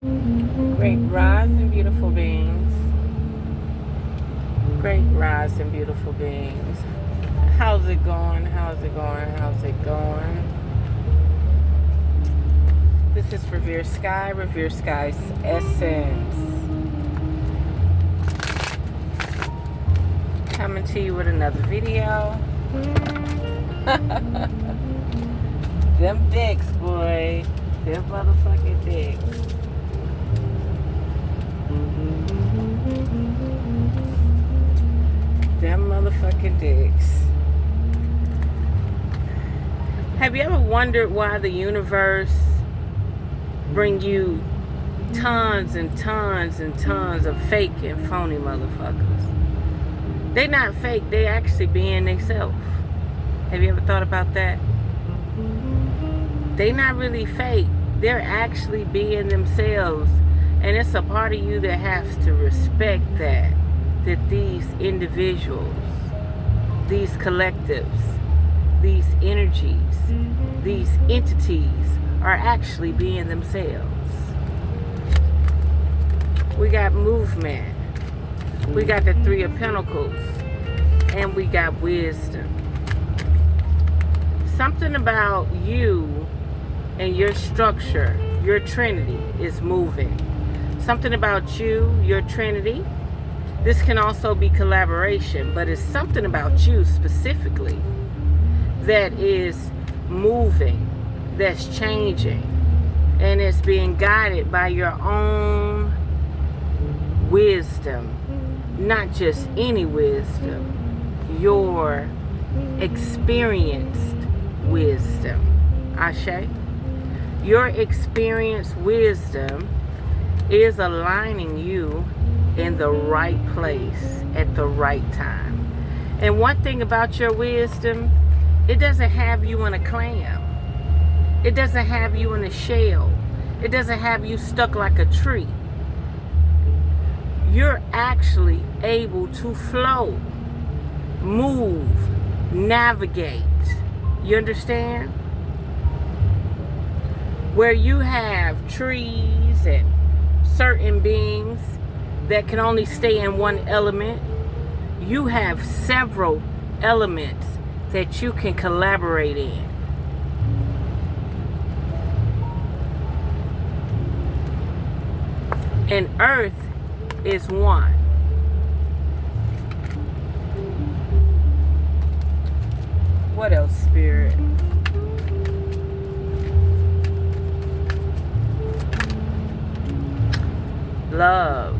Great rise and beautiful beings. Great rise and beautiful beings. How's it going? How's it going? How's it going? This is RevereSkye'sEssence. Coming to you with another video. Them dicks, boy. Them motherfucking dicks. Them motherfucking dicks. Have you ever wondered why the universe bring you tons and tons and tons of fake and phony motherfuckers? They not fake, they actually being themselves. Have you ever thought about that? They not really fake, they're actually being themselves. And it's a part of you that has to respect that these individuals, these collectives, these energies, these entities are actually being themselves. We got movement. We got the Three of Pentacles. And we got wisdom. Something about you and your structure, your trinity, is moving. Something about you, your trinity. This can also be collaboration, but it's something about you specifically that is moving, that's changing, and it's being guided by your own wisdom. Not just any wisdom, your experienced wisdom. Ashe? Your experienced wisdom is aligning you in the right place at the right time. And one thing about your wisdom, it doesn't have you in a clam. It doesn't have you in a shell. It doesn't have you stuck like a tree. You're actually able to flow, move, navigate. You understand? Where you have trees and certain beings that can only stay in one element, you have several elements that you can collaborate in. And Earth is one. What else, Spirit? Love.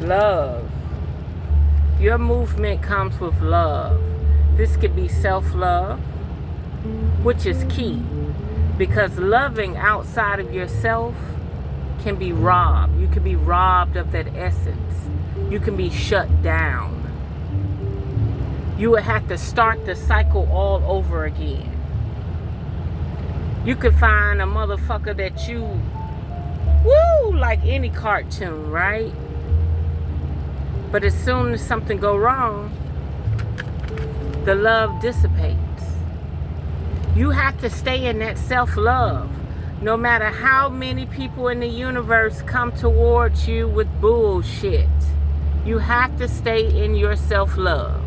Love. Your movement comes with love. This could be self-love, which is key, because loving outside of yourself can be robbed. You can be robbed of that essence. You can be shut down. You would have to start the cycle all over again. You could find a motherfucker that you, like any cartoon, right? But as soon as something go wrong, the love dissipates. You have to stay in that self-love. No matter how many people in the universe come towards you with bullshit, you have to stay in your self-love.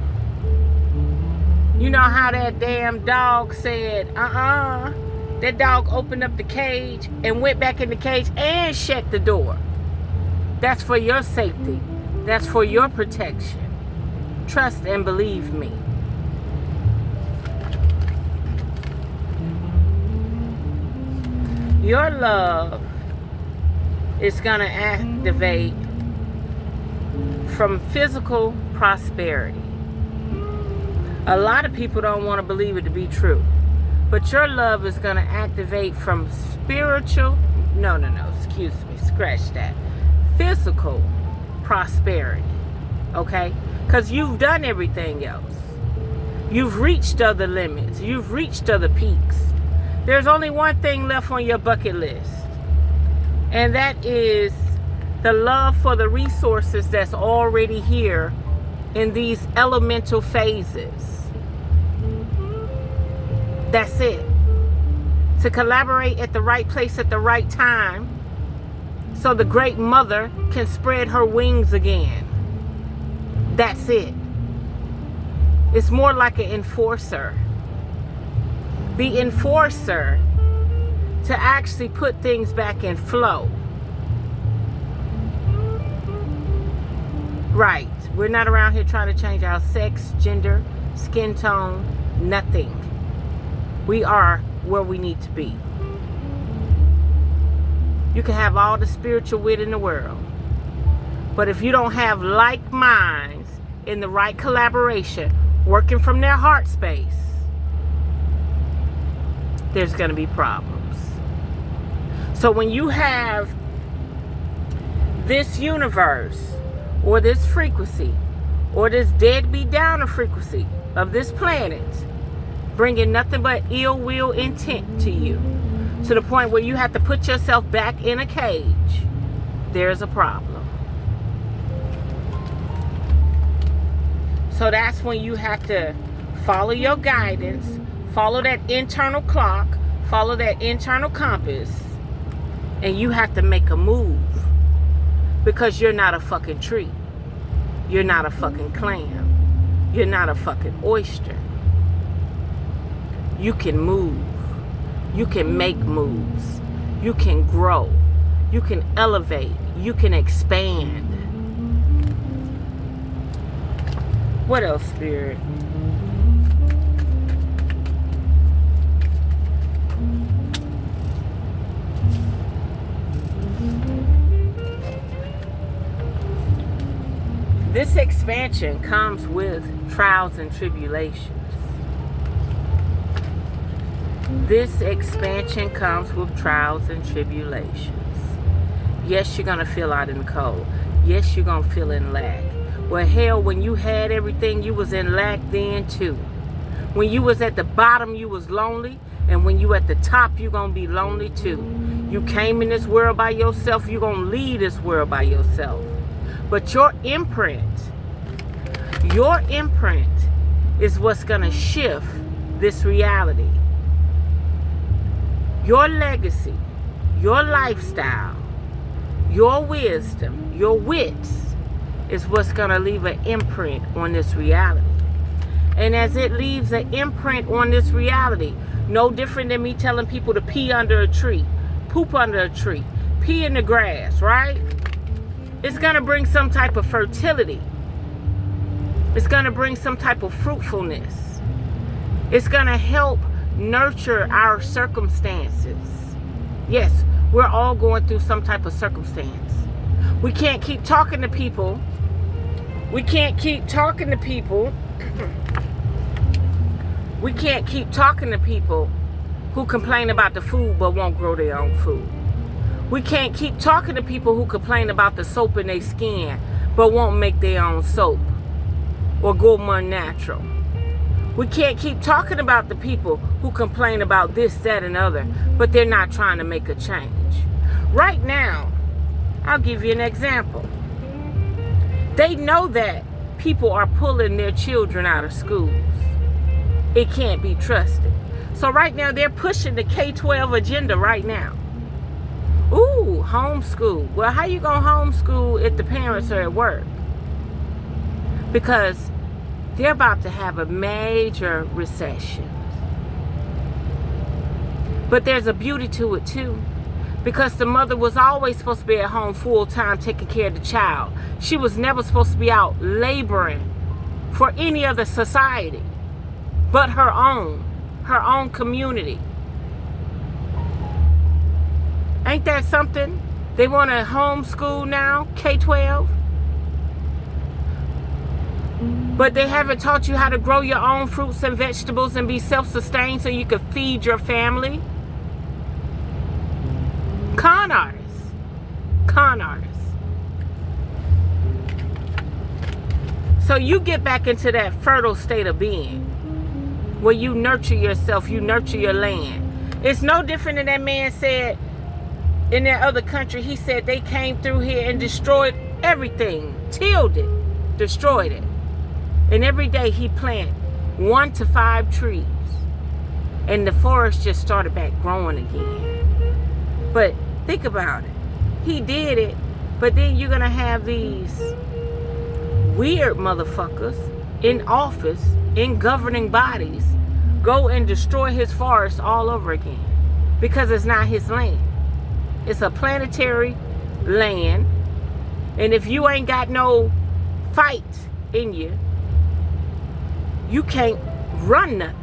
You know how that damn dog said, that dog opened up the cage and went back in the cage and shut the door. That's for your safety. That's for your protection. Trust and believe me. Your love is going to activate from physical prosperity. A lot of people don't want to believe it to be true. But your love is going to activate from spiritual, excuse me, scratch that. Physical prosperity, okay? Because you've done everything else. You've reached other limits. You've reached other peaks. There's only one thing left on your bucket list. And that is the love for the resources that's already here in these elemental phases. That's it. to collaborate at the right place at the right time, so the great mother can spread her wings again. That's it. It's more like an enforcer. The enforcer to actually put things back in flow. Right. We're not around here trying to change our sex, gender, skin tone, nothing. We are where we need to be. You can have all the spiritual wit in the world, but if you don't have like minds in the right collaboration, working from their heart space, there's going to be problems. So when you have this universe, or this frequency, or this deadbeat downer frequency of this planet, bringing nothing but ill will intent to you, to the point where you have to put yourself back in a cage, there's a problem. So that's when you have to follow your guidance, follow that internal clock, follow that internal compass, and you have to make a move. Because you're not a fucking tree. You're not a fucking clam. You're not a fucking oyster. You can move. You can make moves. You can grow. You can elevate. You can expand. What else, Spirit? This expansion comes with trials and tribulations. This expansion comes with trials and tribulations. Yes, you're going to feel out in the cold. Yes, you're going to feel in lack. Well, hell, when you had everything, you was in lack then too. When you was at the bottom, you was lonely. And when you at the top, you're going to be lonely too. You came in this world by yourself. You're going to leave this world by yourself. But your imprint is what's going to shift this reality. Your legacy, your lifestyle, your wisdom, your wits is what's going to leave an imprint on this reality. And as it leaves an imprint on this reality, no different than me telling people to pee under a tree, poop under a tree, pee in the grass, right? It's going to bring some type of fertility. It's going to bring some type of fruitfulness. It's going to help nurture our circumstances. Yes, we're all going through some type of circumstance. We can't keep talking to people. We can't keep talking to people. We can't keep talking to people who complain about the food but won't grow their own food. We can't keep talking to people who complain about the soap in their skin but won't make their own soap or go more natural. We can't keep talking about the people who complain about this, that, and other, but they're not trying to make a change. Right now, I'll give you an example. They know that people are pulling their children out of schools. It can't be trusted. So right now, they're pushing the K-12 agenda right now. Ooh, homeschool. Well, how you gonna homeschool if the parents are at work? Because they're about to have a major recession. But there's a beauty to it too. Because the mother was always supposed to be at home full time taking care of the child. She was never supposed to be out laboring for any other society but her own community. Ain't that something? They want to homeschool now, K-12. But they haven't taught you how to grow your own fruits and vegetables and be self-sustained so you can feed your family. Con artists. Con artists. So you get back into that fertile state of being where you nurture yourself, you nurture your land. It's no different than that man said in that other country. He said they came through here and destroyed everything, tilled it, destroyed it. And every day he planted 1 to 5 trees. and the forest just started back growing again. But think about it. He did it, but then you're going to have these weird motherfuckers in office, in governing bodies, go and destroy his forest all over again because it's not his land. It's a planetary land, and if you ain't got no fight in you, you can't run nothing.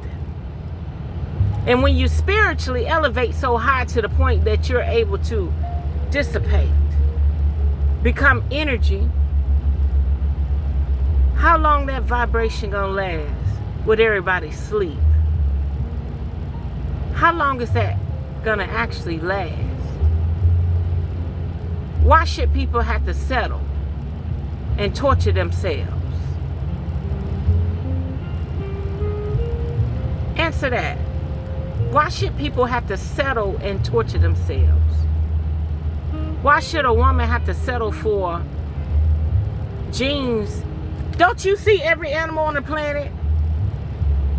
And when you spiritually elevate so high to the point that you're able to dissipate, become energy, how long that vibration gonna last with everybody sleep? How long is that gonna actually last? Why should people have to settle and torture themselves? Answer that. Why should people have to settle and torture themselves? Why should a woman have to settle for genes? Don't you see every animal on the planet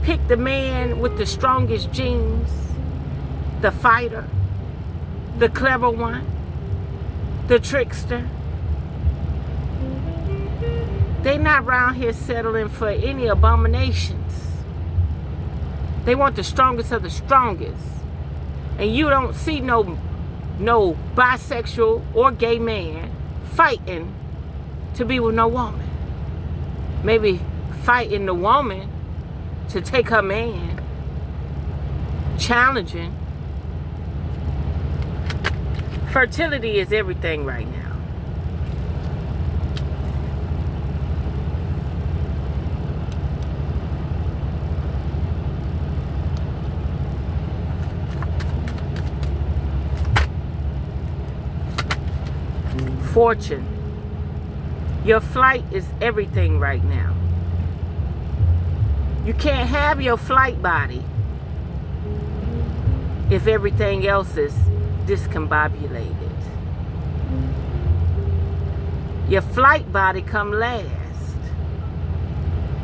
pick the man with the strongest genes, the fighter, the clever one, the trickster? They not around here settling for any abominations. They want the strongest of the strongest. And you don't see no bisexual or gay man fighting to be with no woman. Maybe fighting the woman to take her man. Challenging. Fertility is everything right now. Fortune. Your flight is everything right now. You can't have your flight body if everything else is discombobulated. Your flight body come last.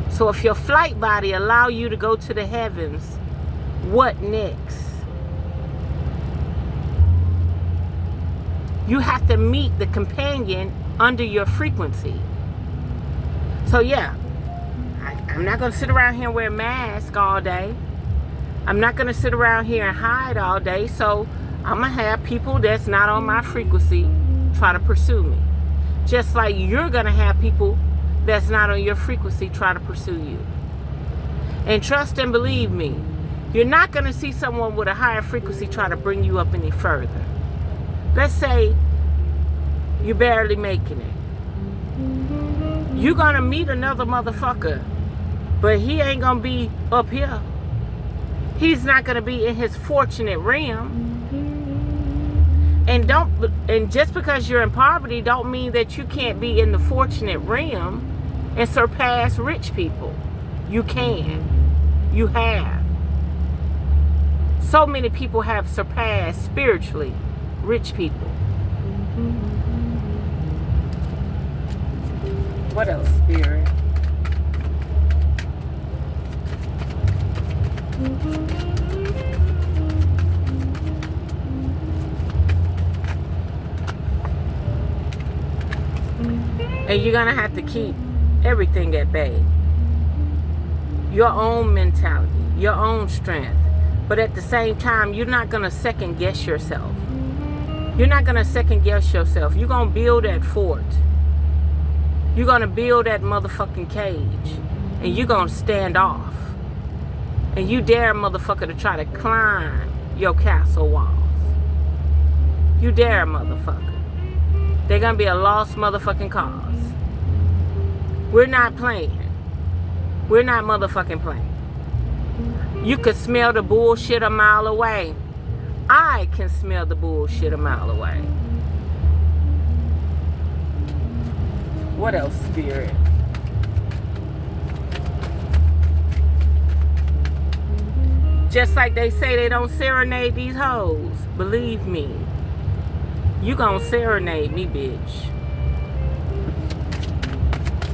So if your flight body allow you to go to the heavens, what next? You have to meet the companion under your frequency. So yeah, I'm not going to sit around here and wear a mask all day. I'm not going to sit around here and hide all day. So I'm going to have people that's not on my frequency try to pursue me. Just like you're going to have people that's not on your frequency try to pursue you. And trust and believe me, you're not going to see someone with a higher frequency try to bring you up any further. Let's say you're barely making it. You're going to meet another motherfucker, but he ain't going to be up here. He's not going to be in his fortunate realm. And just because you're in poverty don't mean that you can't be in the fortunate realm and surpass rich people. You can. You have. So many people have surpassed spiritually rich people. What else, Spirit? And you're going to have to keep everything at bay. Your own mentality, your own strength. But at the same time, you're not going to second guess yourself. You're not going to second guess yourself. You're going to build that fort. You're going to build that motherfucking cage. And you're going to stand off. And you dare a motherfucker to try to climb your castle walls. You dare a motherfucker. They're going to be a lost motherfucking cause. We're not playing. We're not motherfucking playing. You could smell the bullshit a mile away. I can smell the bullshit a mile away. What else, Spirit? Just like they say they don't serenade these hoes. Believe me. You gonna serenade me, bitch.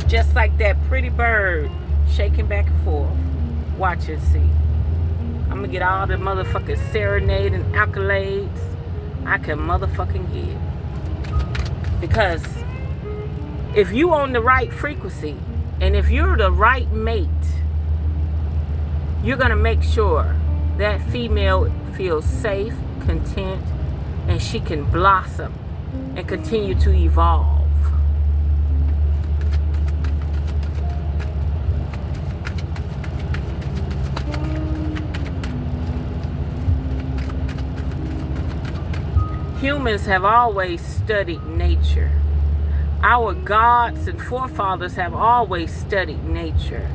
Just like that pretty bird shaking back and forth. Watch and see. I'm I'm gonna get all the motherfucking serenade and accolades I can motherfucking get. Because if you on the right frequency, and if you're the right mate, you're gonna make sure that female feels safe, content, and she can blossom and continue to evolve. Humans have always studied nature. Our gods and forefathers have always studied nature.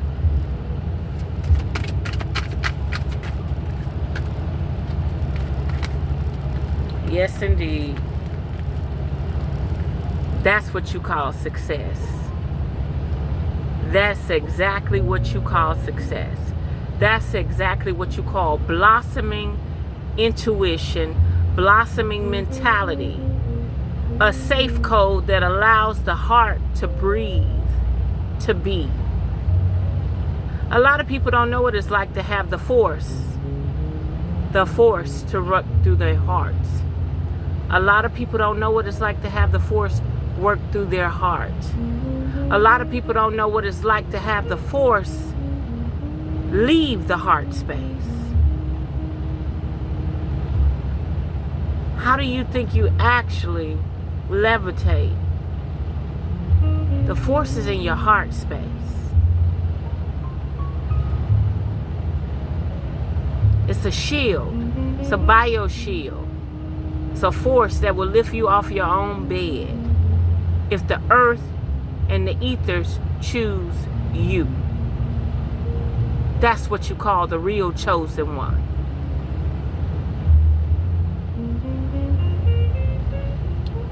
Yes, indeed. That's what you call success. That's exactly what you call success. That's exactly what you call blossoming intuition, blossoming mentality, a safe code that allows the heart to breathe, to be. A lot of people don't know what it's like to have the force to work through their hearts. A lot of people don't know what it's like to have the force work through their heart. A lot of people don't know what it's like to have the force leave the heart space. How do you think you actually levitate? The force is in your heart space. It's a shield. It's a bio shield. It's a force that will lift you off your own bed if the earth and the ethers choose you. That's what you call the real chosen one.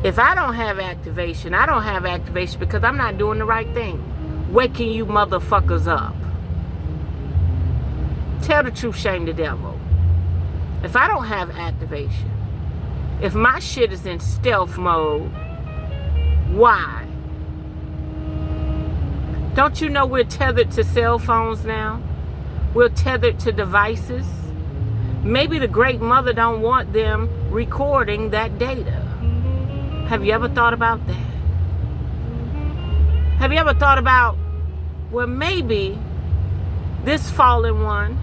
If I don't have activation, I don't have activation because I'm not doing the right thing. Waking you motherfuckers up. Tell the truth, shame the devil. If I don't have activation, if my shit is in stealth mode, why? Don't you know we're tethered to cell phones now? We're tethered to devices. Maybe the great mother don't want them recording that data. Have you ever thought about that? Have you ever thought about, well, maybe this fallen one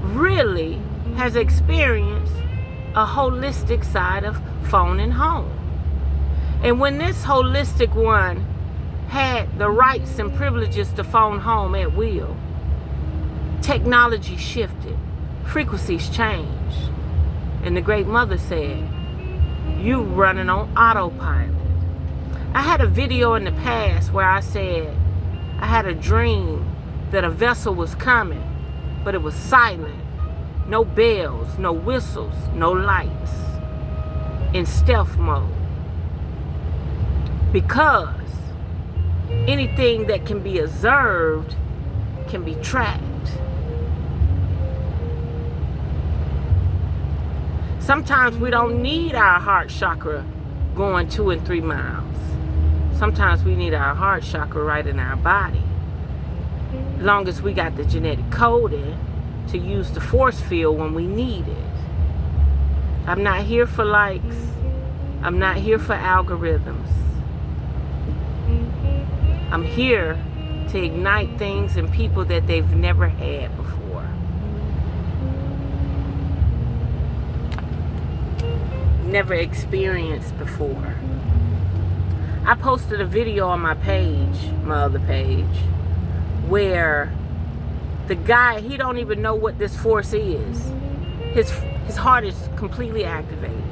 really has experienced a holistic side of phone and home. And when this holistic one had the rights and privileges to phone home at will, technology shifted, frequencies changed, and the great mother said, you running on autopilot. I had a video in the past where I said I had a dream that a vessel was coming, but it was silent. No bells, no whistles, no lights. In stealth mode. Because anything that can be observed can be tracked. Sometimes we don't need our heart chakra going 2 and 3 miles. Sometimes we need our heart chakra right in our body. As long as we got the genetic coding to use the force field when we need it. I'm not here for likes. I'm not here for algorithms. I'm here to ignite things in people that they've never had before. Never experienced before. I posted a video on my page, my other page, where the guy, he don't even know what this force is. His heart is completely activated.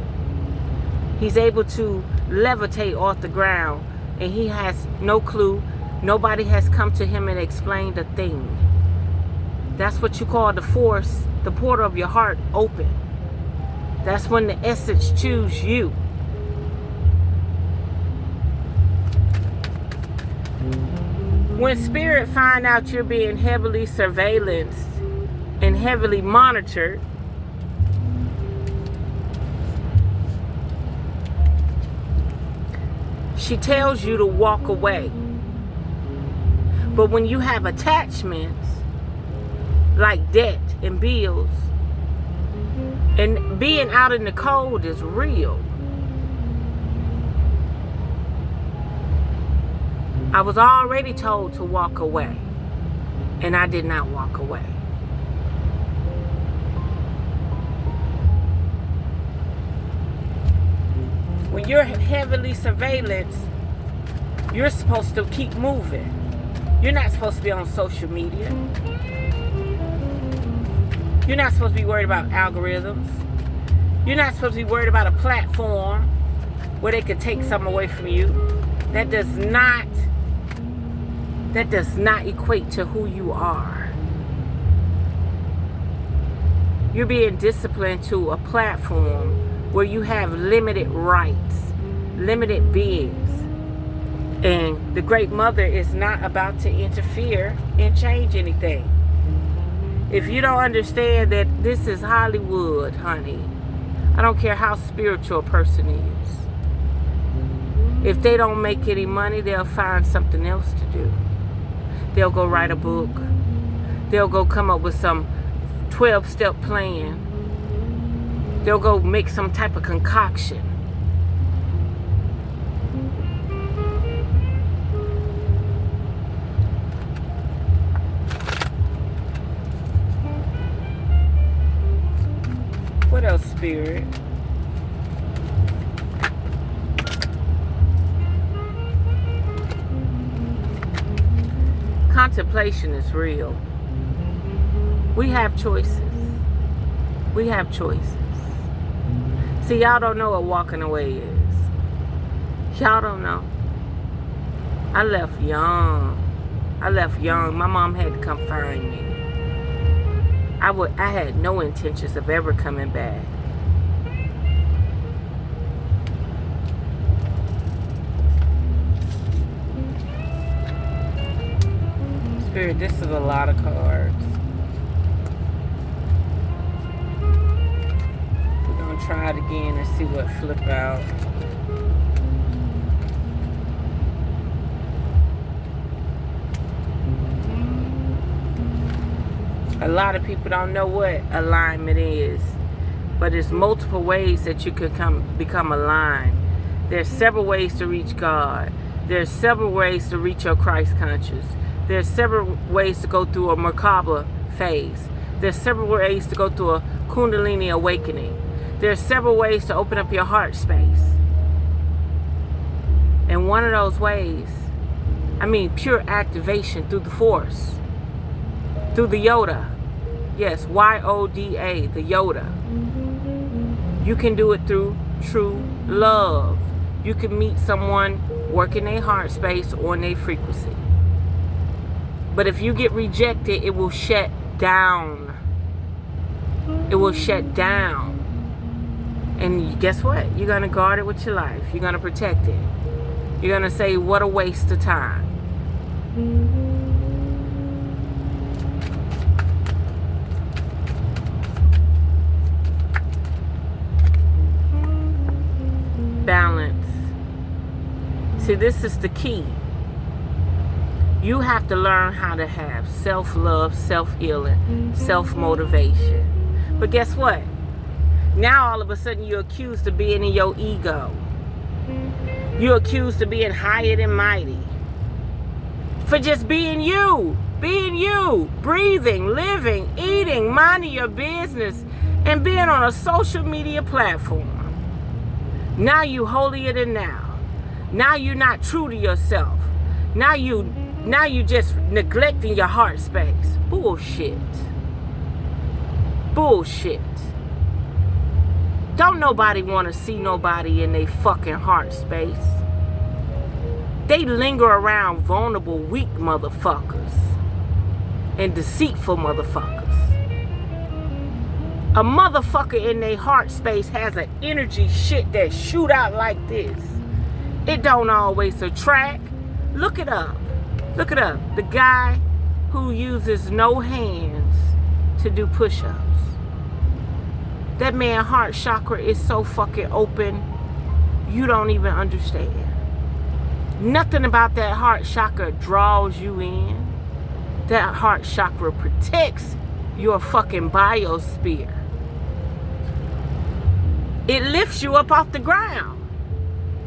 He's able to levitate off the ground, and he has no clue. Nobody has come to him and explained a thing. That's what you call the force, the portal of your heart open. That's when the essence choose you. When spirit find out you're being heavily surveillanced and heavily monitored, she tells you to walk away. But when you have attachments, like debt, and bills. And being out in the cold is real. I was already told to walk away, and I did not walk away. When you're heavily surveillance, you're supposed to keep moving. You're not supposed to be on social media. You're not supposed to be worried about algorithms. You're not supposed to be worried about a platform where they could take something away from you. That does not equate to who you are. You're being disciplined to a platform where you have limited rights, limited beings. And the Great Mother is not about to interfere and change anything. If you don't understand that this is Hollywood, honey, I don't care how spiritual a person is. If they don't make any money, they'll find something else to do. They'll go write a book. They'll go come up with some 12-step plan. They'll go make some type of concoction. What else, Spirit? Contemplation is real. We have choices. We have choices. See, y'all don't know what walking away is. Y'all don't know. I left young. My mom had to come find me. I had no intentions of ever coming back. Spirit, this is a lot of cards. We're going to try it again and see what flip out. A lot of people don't know what alignment is, but there's multiple ways that you could become aligned. There's several ways to reach God. There's several ways to reach your Christ conscious. There's several ways to go through a Merkaba phase. There's several ways to go through a Kundalini awakening. There's several ways to open up your heart space. And one of those ways, pure activation through the Force. Through the Yoda. Yes, YODA, the Yoda. You can do it through true love. You can meet someone working their heart space or in their frequency. But if you get rejected, it will shut down. It will shut down. And guess what? You're going to guard it with your life. You're going to protect it. You're going to say, what a waste of time. Balance. See, this is the key. You have to learn how to have self-love, self-healing, self-motivation. But guess what? Now all of a sudden you're accused of being in your ego. You're accused of being higher than mighty. For just being you. Being you. Breathing, living, eating, minding your business, and being on a social media platform. Now you holier than now. Now you're not true to yourself. Now you just neglecting your heart space. Bullshit. Bullshit. Don't nobody want to see nobody in their fucking heart space. They linger around vulnerable, weak motherfuckers and deceitful motherfuckers. A motherfucker in their heart space has an energy shit that shoot out like this. It don't always attract. Look it up. Look it up. The guy who uses no hands to do push-ups. That man's heart chakra is so fucking open, you don't even understand. Nothing about that heart chakra draws you in. That heart chakra protects your fucking biosphere. It lifts you up off the ground.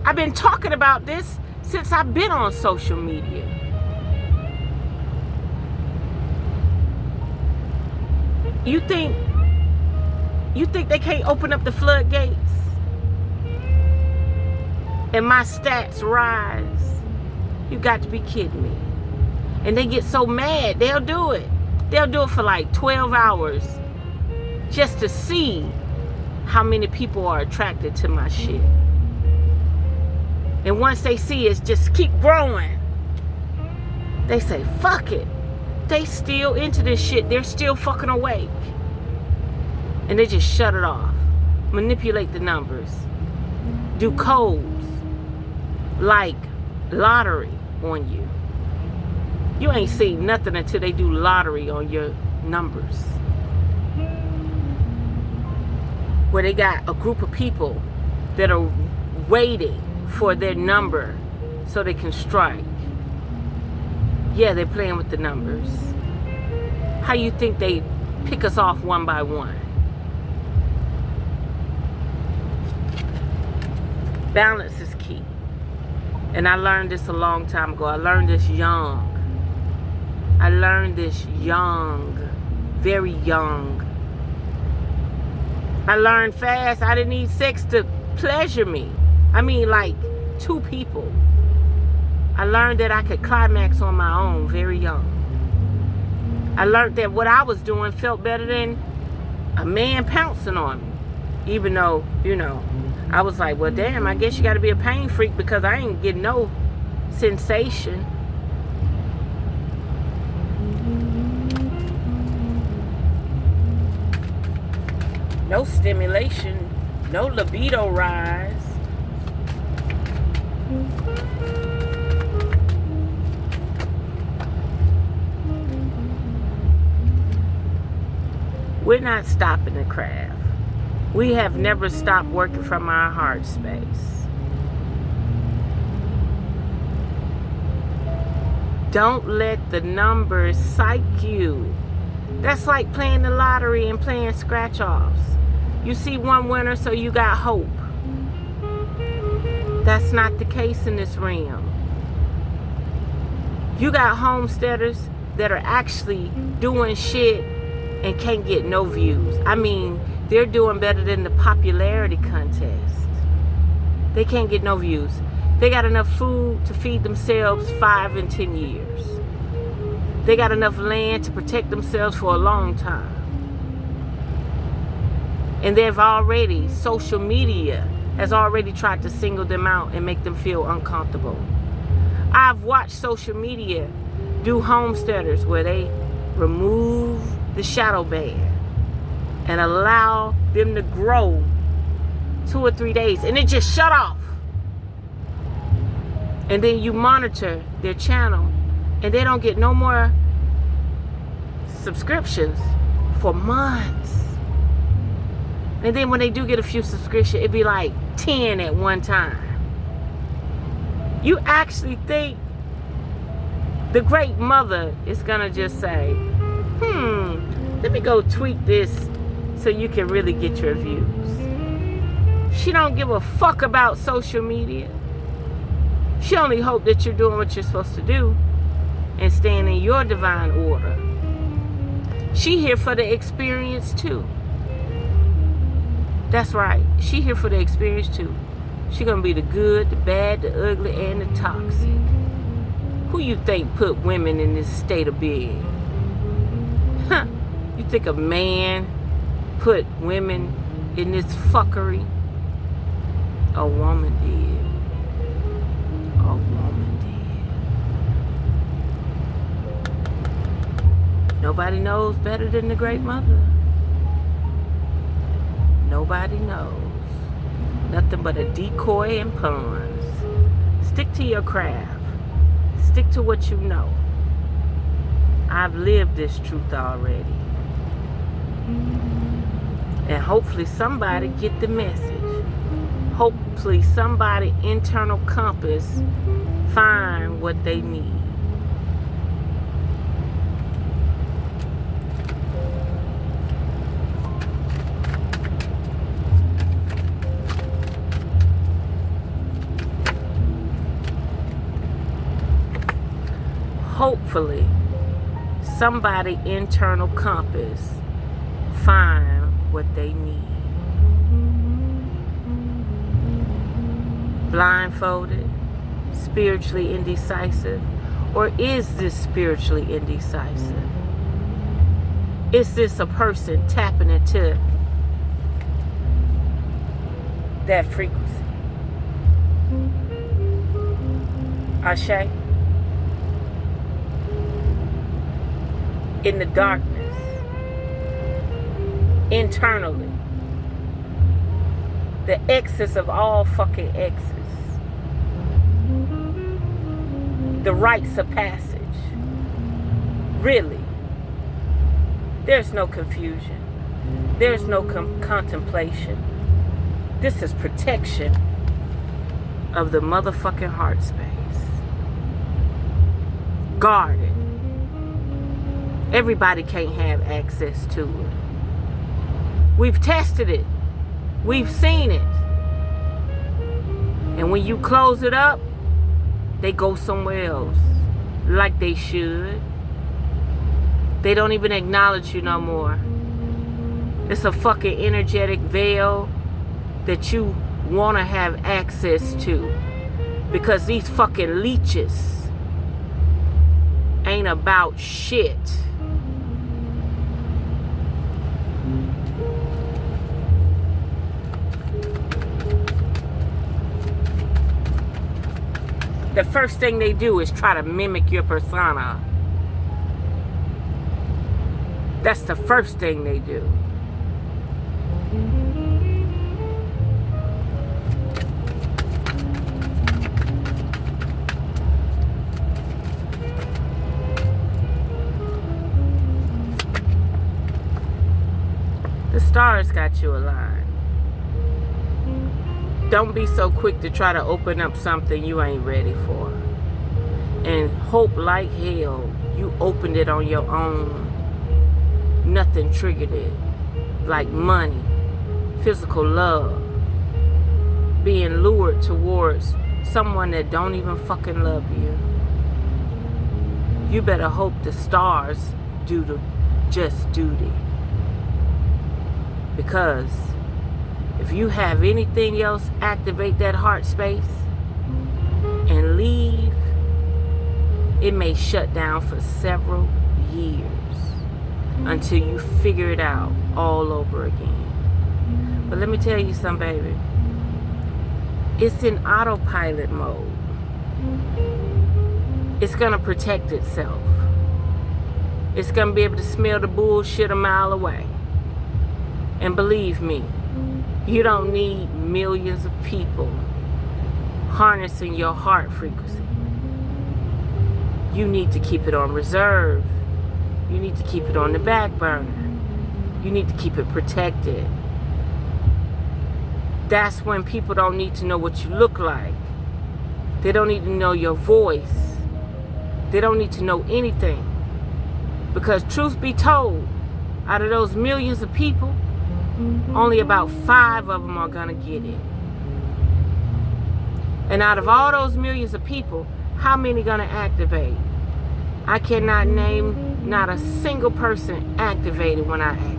I've been talking about this since I've been on social media. You think they can't open up the floodgates and my stats rise? You got to be kidding me. And they get so mad, they'll do it. They'll do it for like 12 hours just to see how many people are attracted to my shit. And once they see it just keep growing, they say, fuck it. They still into this shit. They're still fucking awake. And they just shut it off. Manipulate the numbers. Do codes like lottery on you. You ain't seen nothing until they do lottery on your numbers. Where they got a group of people that are waiting for their number so they can strike. Yeah, they're playing with the numbers. How you think they pick us off one by one? Balance is key. And I learned this a long time ago. I learned this young. Very young. I learned fast. I didn't need sex to pleasure me. I mean, like 2 people. I learned that I could climax on my own very young. I learned that what I was doing felt better than a man pouncing on me. Even though, I was like, well, damn, I guess you got to be a pain freak because I ain't getting no sensation. No stimulation, no libido rise. We're not stopping the craft. We have never stopped working from our heart space. Don't let the numbers psych you. That's like playing the lottery and playing scratch-offs. You see one winner, so you got hope. That's not the case in this realm. You got homesteaders that are actually doing shit and can't get no views. I mean, they're doing better than the popularity contest. They can't get no views. They got enough food to feed themselves 5 and 10 years. They got enough land to protect themselves for a long time. And social media has already tried to single them out and make them feel uncomfortable. I've watched social media do homesteaders where they remove the shadow ban and allow them to grow 2 or 3 days and it just shut off. And then you monitor their channel and they don't get no more subscriptions for months. And then when they do get a few subscriptions, it'd be like 10 at one time. You actually think the great mother is gonna just say, let me go tweak this so you can really get your views. She don't give a fuck about social media. She only hope that you're doing what you're supposed to do and staying in your divine order. She here for the experience too. That's right. She here for the experience too. She gonna be the good, the bad, the ugly, and the toxic. Who you think put women in this state of being? Huh? You think a man put women in this fuckery? A woman did. A woman did. Nobody knows better than the great mother. Nobody knows. Nothing but a decoy and pawns. Stick to your craft. Stick to what you know. I've lived this truth already. And hopefully somebody get the message. Hopefully somebody internal compass find what they need. hopefully somebody internal compass find what they need. Blindfolded, spiritually indecisive, or is this spiritually indecisive? Is this a person tapping into that frequency? Ashe? In the darkness, internally, the X's of all fucking X's, the rites of passage. Really, there's no confusion. There's no contemplation. This is protection of the motherfucking heart space. Guarded. Everybody can't have access to it. We've tested it. We've seen it. And when you close it up, they go somewhere else. Like they should. They don't even acknowledge you no more. It's a fucking energetic veil that you want to have access to. Because these fucking leeches ain't about shit. The first thing they do is try to mimic your persona. That's the first thing they do. The stars got you aligned. Don't be so quick to try to open up something you ain't ready for. And hope like hell you opened it on your own. Nothing triggered it. Like money, physical love, being lured towards someone that don't even fucking love you. You better hope the stars do the just duty. Because if you have anything else activate that heart space and leave, it may shut down for several years until you figure it out all over again. But let me tell you something, baby. It's in autopilot mode. It's gonna protect itself. It's gonna be able to smell the bullshit a mile away. And believe me, you don't need millions of people harnessing your heart frequency. You need to keep it on reserve. You need to keep it on the back burner. You need to keep it protected. That's when people don't need to know what you look like. They don't need to know your voice. They don't need to know anything. Because truth be told, out of those millions of people, only about 5 of them are gonna get it. And out of all those millions of people, how many gonna activate? I cannot name not a single person activated when I activated.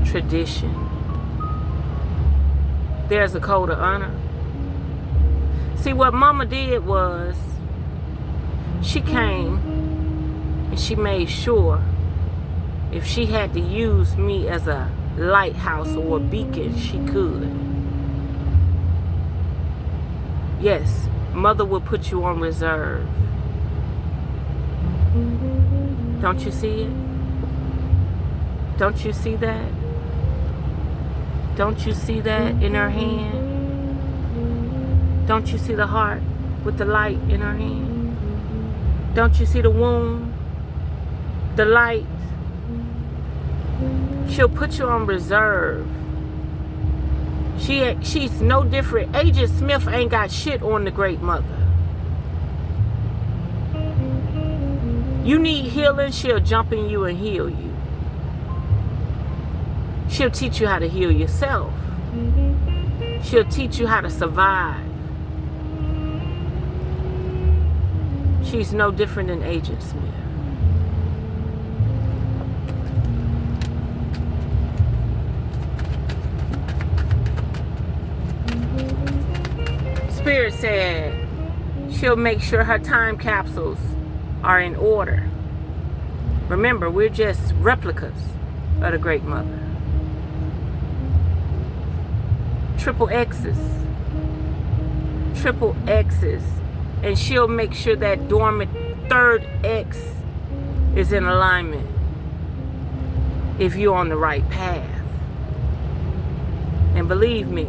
Tradition. There's a code of honor. See, what Mama did was, she came and she made sure if she had to use me as a lighthouse or a beacon, she could. Yes, Mother will put you on reserve. Don't you see it? Don't you see that? Don't you see that in her hand? Don't you see the heart with the light in her hand? Don't you see the womb? The light? She'll put you on reserve. She's no different. Agent Smith ain't got shit on the Great Mother. You need healing, she'll jump in you and heal you. She'll teach you how to heal yourself. She'll teach you how to survive. She's no different than Agent Smith. Spirit said she'll make sure her time capsules are in order. Remember, we're just replicas of the Great Mother. Triple X's. And she'll make sure that dormant third X is in alignment if you're on the right path. And believe me,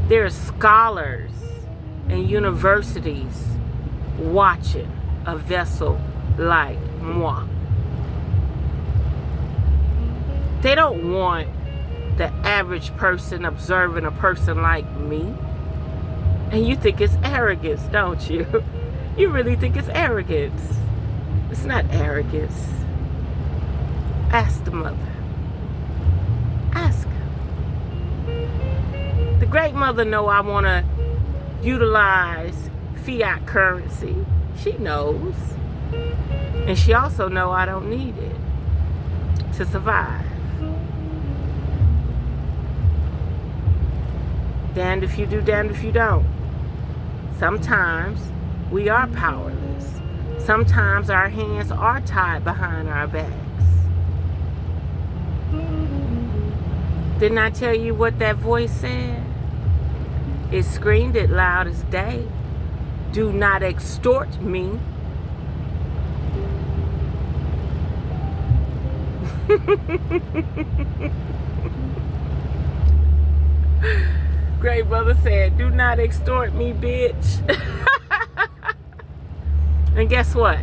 there are scholars and universities watching a vessel like moi. They don't want the average person observing a person like me. And you think it's arrogance, don't you? You really think it's arrogance. It's not arrogance. Ask the mother. Ask her. The Great Mother know I want to utilize fiat currency. She knows. And she also know I don't need it to survive. Damned if you do, damned if you don't. Sometimes we are powerless. Sometimes our hands are tied behind our backs. Didn't I tell you what that voice said? It screamed it loud as day. Do not extort me. Great Mother said, do not extort me, bitch. And guess what?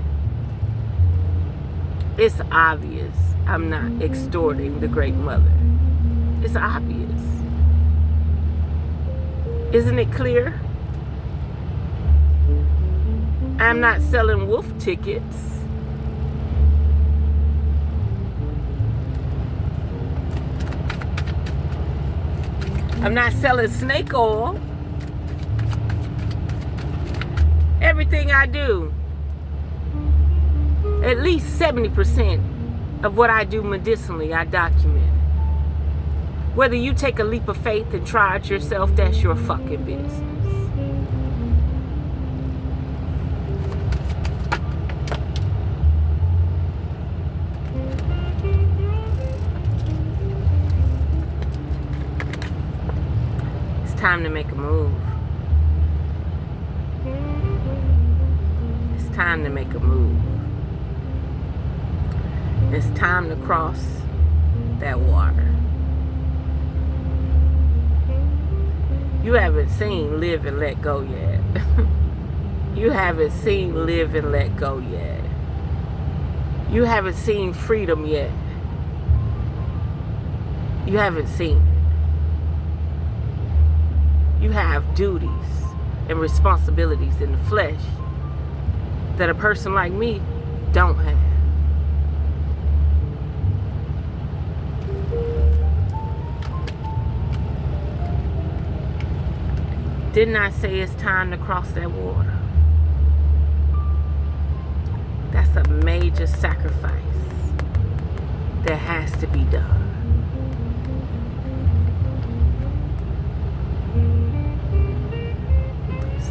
It's obvious I'm not extorting the Great Mother. It's obvious. Isn't it clear? I'm not selling wolf tickets. I'm not selling snake oil. Everything I do, at least 70% of what I do medicinally, I document. Whether you take a leap of faith and try it yourself, that's your fucking business. Time to make a move. It's time to make a move. It's time to cross that water. You haven't seen Live and Let Go yet. You haven't seen Live and Let Go yet. You haven't seen freedom yet. You haven't seen it. You have duties and responsibilities in the flesh that a person like me don't have. Didn't I say it's time to cross that water? That's a major sacrifice that has to be done.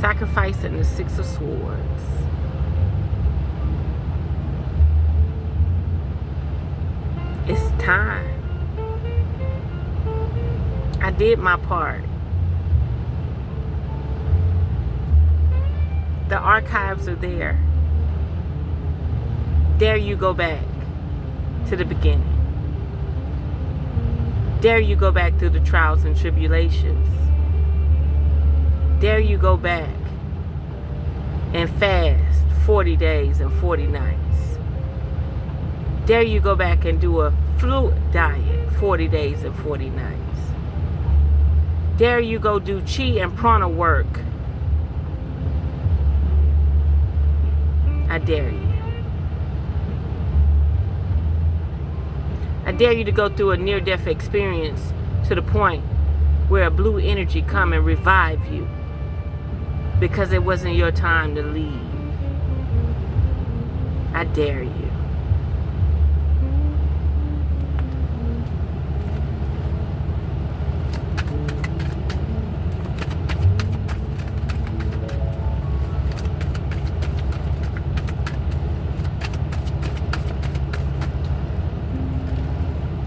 Sacrificing the Six of Swords. It's time. I did my part. The archives are there. Dare you go back to the beginning. Dare you go back through the trials and tribulations. Dare you go back and fast 40 days and 40 nights. Dare you go back and do a fluid diet 40 days and 40 nights. Dare you go do chi and prana work. I dare you. I dare you to go through a near-death experience to the point where a blue energy come and revive you because it wasn't your time to leave. I dare you.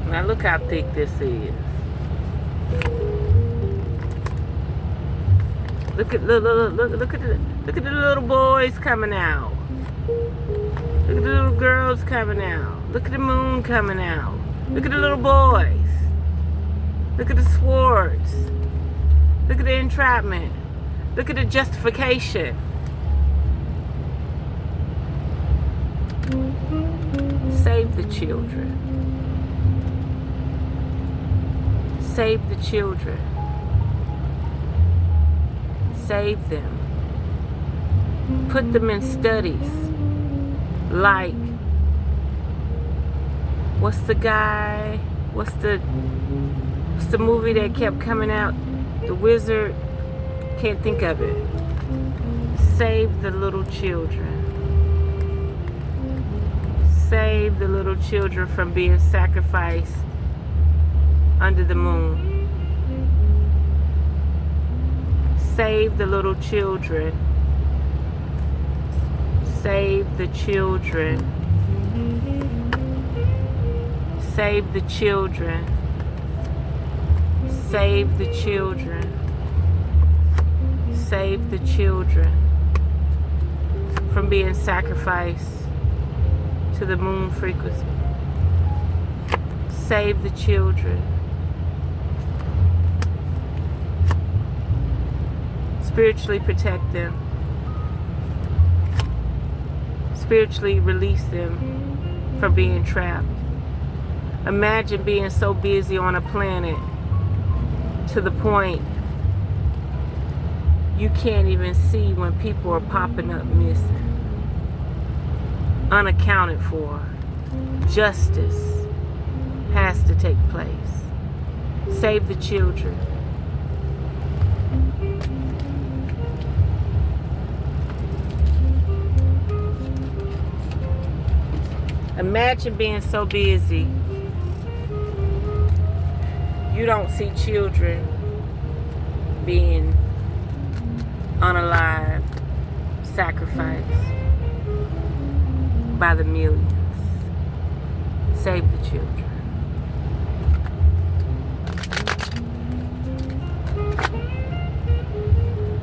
Now look how thick this is. Look at the little boys coming out. Look at the little girls coming out. Look at the moon coming out. Look at the little boys. Look at the swords. Look at the entrapment. Look at the justification. Save the children. Save the children. Save them. Put them in studies like, what's the movie that kept coming out? The Wizard. Can't think of it. Save the little children. Save the little children from being sacrificed under the moon. Save the little children. Save the children. Save the children. Save the children. Save the children from being sacrificed to the moon frequency. Save the children. Spiritually protect them. Spiritually release them from being trapped. Imagine being so busy on a planet to the point you can't even see when people are popping up missing, unaccounted for. Justice has to take place. Save the children. Imagine being so busy you don't see children being unalived, sacrificed by the millions. Save the children.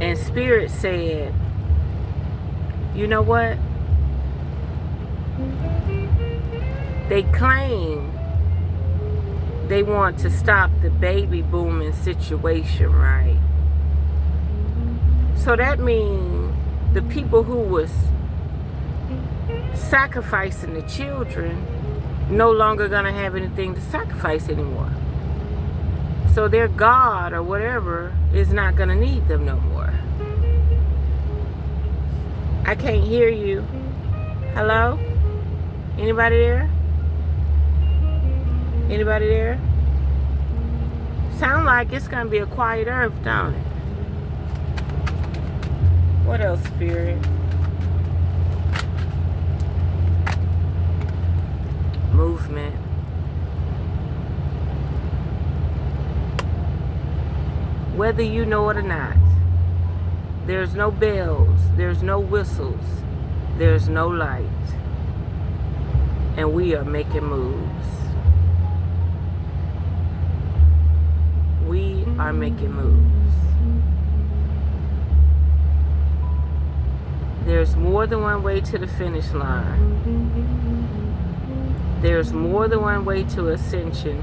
And Spirit said, you know what? They claim they want to stop the baby booming situation, right? So that means the people who was sacrificing the children no longer gonna have anything to sacrifice anymore. So their God or whatever is not gonna need them no more. I can't hear you. Hello? Anybody there? Anybody there? Sound like it's gonna be a quiet earth, don't it? What else, Spirit? Movement. Whether you know it or not, there's no bells, there's no whistles, there's no light. And we are making moves. We are making moves. There's more than one way to the finish line. There's more than one way to ascension.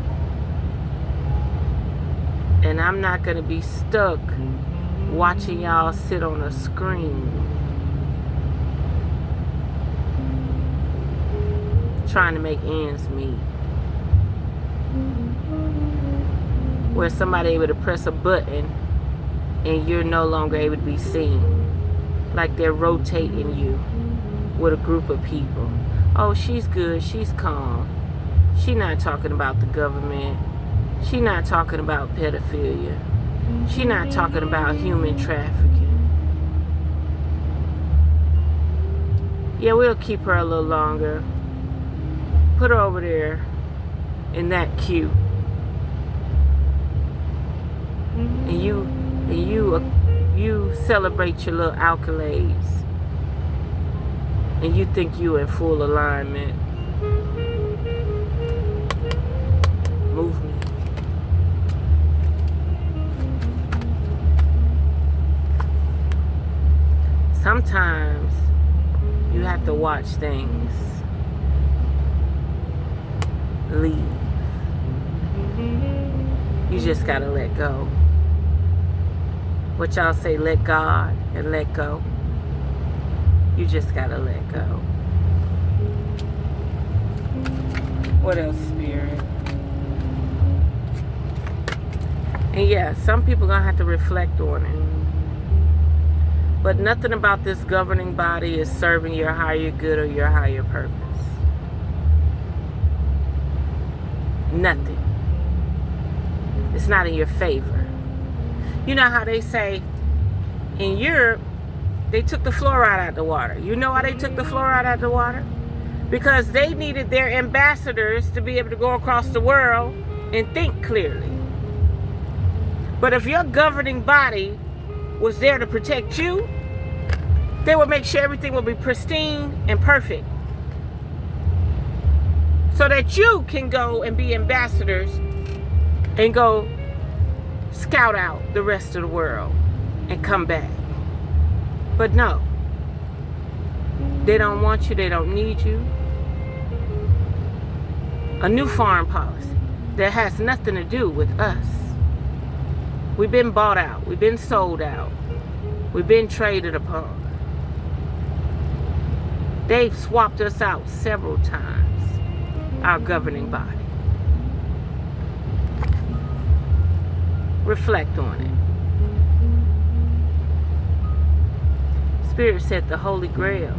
And I'm not going to be stuck watching y'all sit on a screen trying to make ends meet. Where somebody able to press a button and you're no longer able to be seen. Like they're rotating you with a group of people. Oh, she's good, she's calm. She not talking about the government. She not talking about pedophilia. She's not talking about human trafficking. Yeah, we'll keep her a little longer. Put her over there in that queue. And you celebrate your little accolades. And you think you in full alignment. Movement. Sometimes you have to watch things leave. You just gotta let go. What y'all say, let God and let go. You just gotta let go. What else, Spirit? And yeah, some people gonna have to reflect on it. But nothing about this governing body is serving your higher good or your higher purpose. Nothing. It's not in your favor. You know how they say in Europe, they took the fluoride out of the water. You know why they took the fluoride out of the water? Because they needed their ambassadors to be able to go across the world and think clearly. But if your governing body was there to protect you, they would make sure everything would be pristine and perfect. So that you can go and be ambassadors and go scout out the rest of the world and come back. But no, they don't want you, they don't need you. A new foreign policy that has nothing to do with us. We've been bought out, we've been sold out, we've been traded upon. They've swapped us out several times, our governing body. Reflect on it. Spirit said the Holy Grail.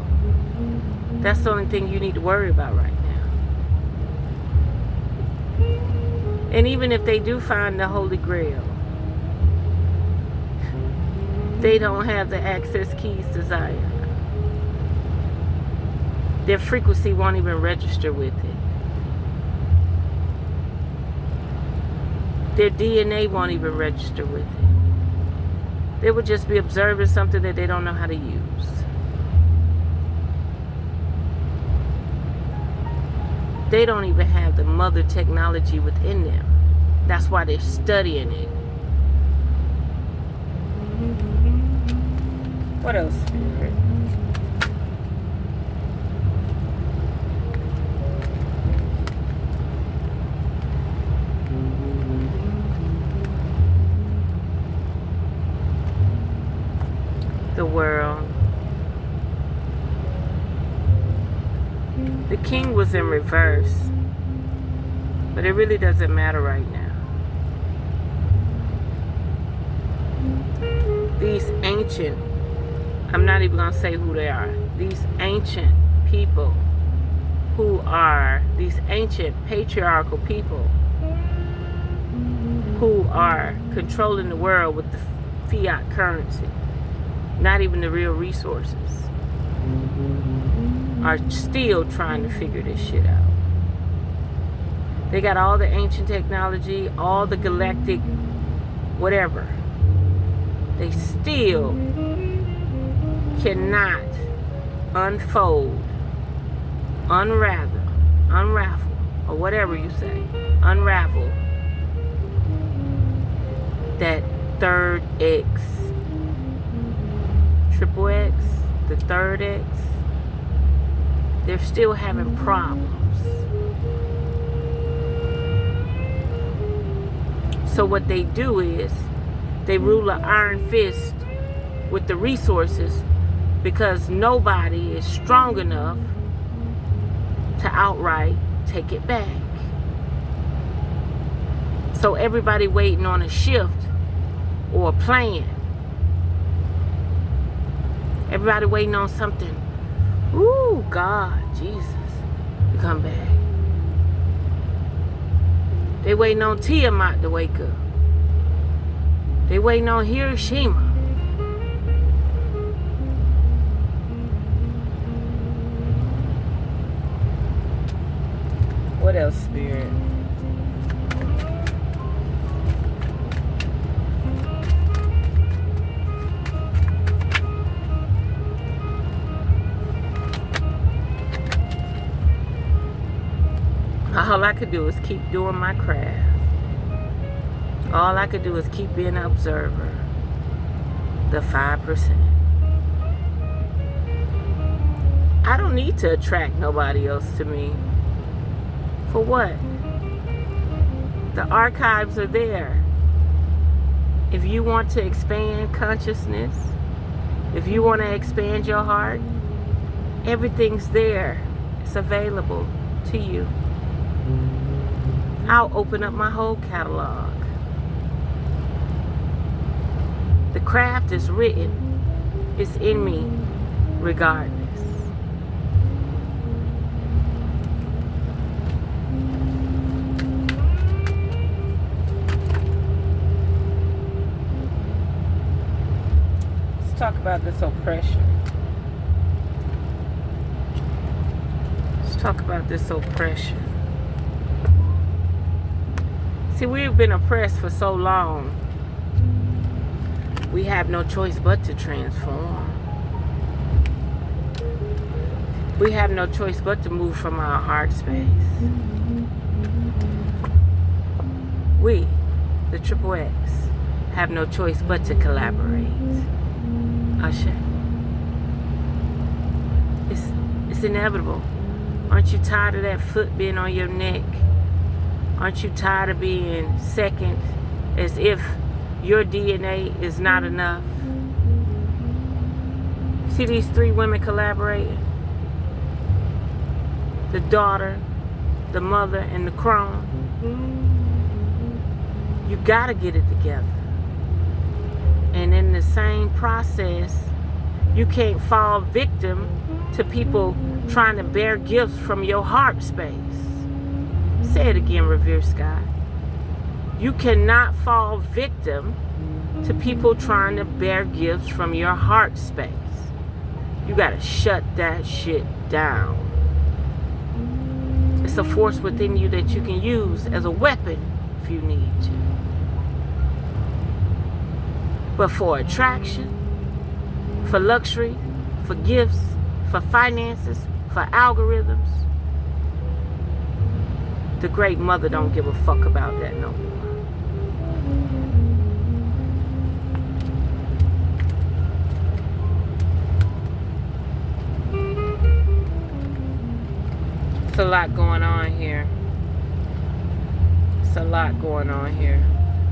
That's the only thing you need to worry about right now. And even if they do find the Holy Grail, they don't have the access keys to Zion. Their frequency won't even register with it. Their DNA won't even register with it. They would just be observing something that they don't know how to use. They don't even have the mother technology within them. That's why they're studying it. What else, Spirit? The world. The king was in reverse, but it really doesn't matter right now. These ancient, I'm not even going to say who they are, these ancient people who are, these ancient patriarchal people who are controlling the world with the fiat currency, not even the real resources, are still trying to figure this shit out. They got all the ancient technology, all the galactic whatever. They still cannot unfold, unravel, or whatever you say, unravel that third X, triple X, the third X. They're still having problems. So what they do is they rule an iron fist with the resources because nobody is strong enough to outright take it back. So everybody waiting on a shift or a plan. Everybody waiting on something. Ooh, God, Jesus, to come back. They waiting on Tiamat to wake up. They waiting on Hiroshima. What else, Spirit? All I could do is keep doing my craft. All I could do is keep being an observer. The 5%. I don't need to attract nobody else to me. For what? The archives are there. If you want to expand consciousness, if you want to expand your heart, everything's there. It's available to you. I'll open up my whole catalog. The craft is written. It's in me, regardless. Let's talk about this oppression. Let's talk about this oppression. See, we've been oppressed for so long. We have no choice but to transform. We have no choice but to move from our heart space. We, the Triple X, have no choice but to collaborate. Ashe. It's inevitable. Aren't you tired of that foot being on your neck? Aren't you tired of being second, as if your DNA is not enough? See these 3 women collaborating? The daughter, the mother, and the crone. You gotta get it together. And in the same process, you can't fall victim to people trying to bear gifts from your heart space. Say it again, Revere Sky. You cannot fall victim to people trying to bear gifts from your heart space. You gotta shut that shit down. It's a force within you that you can use as a weapon if you need to. But for attraction, for luxury, for gifts, for finances, for algorithms, the Great Mother don't give a fuck about that no more. It's a lot going on here. It's a lot going on here.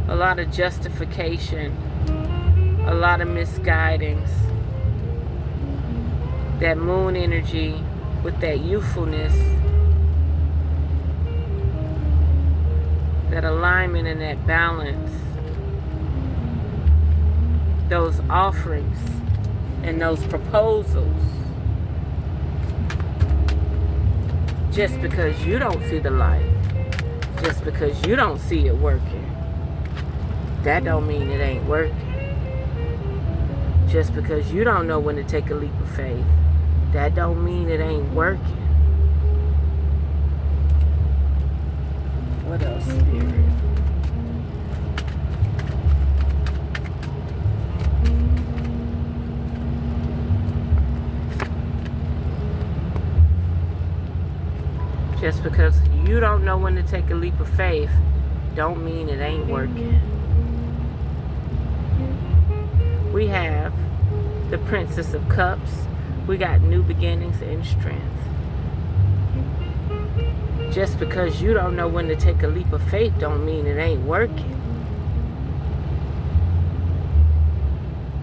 A lot of justification. A lot of misguidings. That moon energy with that youthfulness. That alignment and that balance, those offerings and those proposals, just because you don't see the light, just because you don't see it working, that don't mean it ain't working. Just because you don't know when to take a leap of faith, that don't mean it ain't working. What else, Spirit? Just because you don't know when to take a leap of faith, don't mean it ain't working. We have the Princess of Cups. We got new beginnings and strength. Just because you don't know when to take a leap of faith don't mean it ain't working.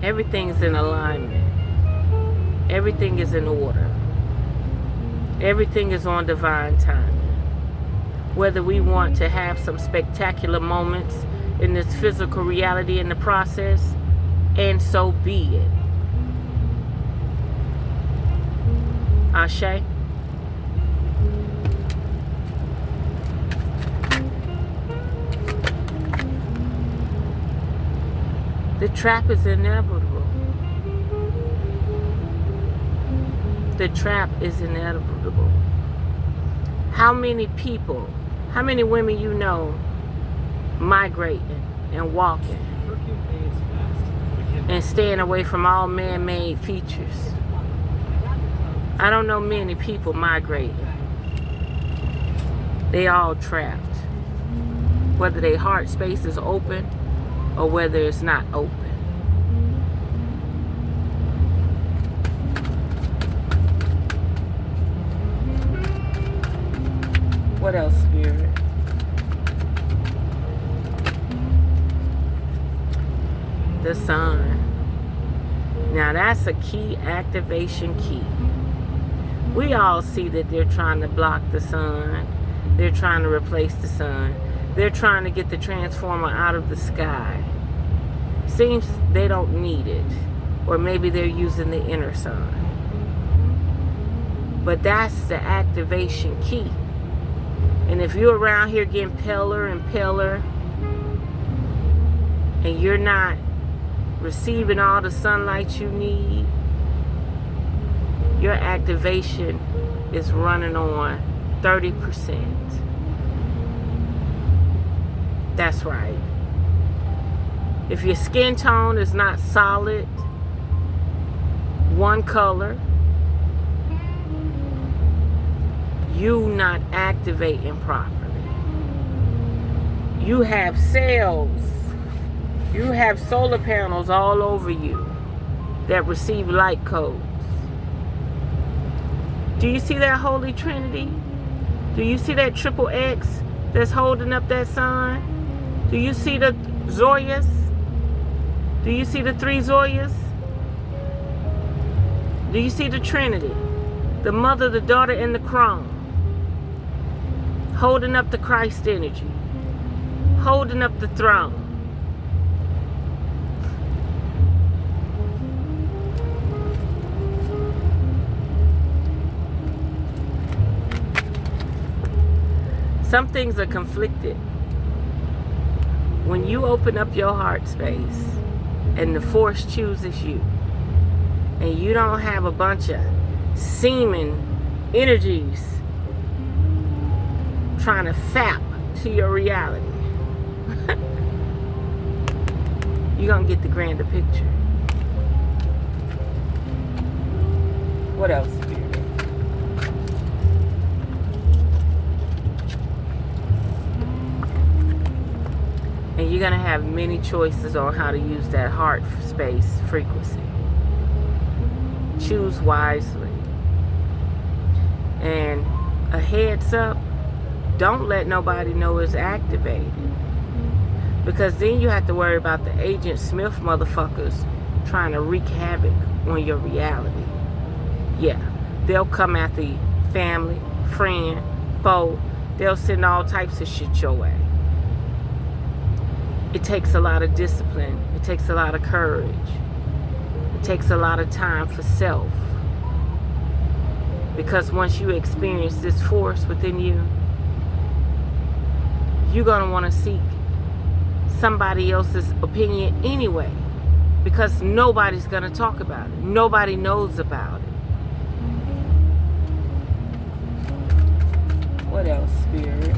Everything's in alignment. Everything is in order. Everything is on divine timing. Whether we want to have some spectacular moments in this physical reality in the process, and so be it. Ashe. The trap is inevitable. The trap is inevitable. How many people, how many women you know migrating and walking and staying away from all man-made features? I don't know many people migrating. They all trapped. Whether their heart space is open or whether it's not open. What else, Spirit? The sun. Now that's a key activation key. We all see that they're trying to block the sun. They're trying to replace the sun. They're trying to get the transformer out of the sky. Seems they don't need it. Or maybe they're using the inner sun. But that's the activation key. And if you're around here getting paler and paler, and you're not receiving all the sunlight you need, your activation is running on 30%. That's right. If your skin tone is not solid, one color, you not activating properly. You have cells, you have solar panels all over you that receive light codes. Do you see that Holy Trinity? Do you see that triple X that's holding up that sun? Do you see the Zoyas? Do you see the three Zoyas? Do you see the Trinity? The Mother, the Daughter, and the Chrome. Holding up the Christ energy. Holding up the throne. Some things are conflicted. When you open up your heart space and the force chooses you, and you don't have a bunch of seeming energies trying to fap to your reality, you're going to get the grander picture. What else, Spirit? And you're going to have many choices on how to use that heart space frequency. Choose wisely. And a heads up, don't let nobody know it's activated. Because then you have to worry about the Agent Smith motherfuckers trying to wreak havoc on your reality. Yeah, they'll come after you. Family, friend, foe. They'll send all types of shit your way. It takes a lot of discipline. It takes a lot of courage. It takes a lot of time for self. Because once you experience this force within you, you're going to want to seek somebody else's opinion anyway. Because nobody's going to talk about it. Nobody knows about it. What else, Spirit?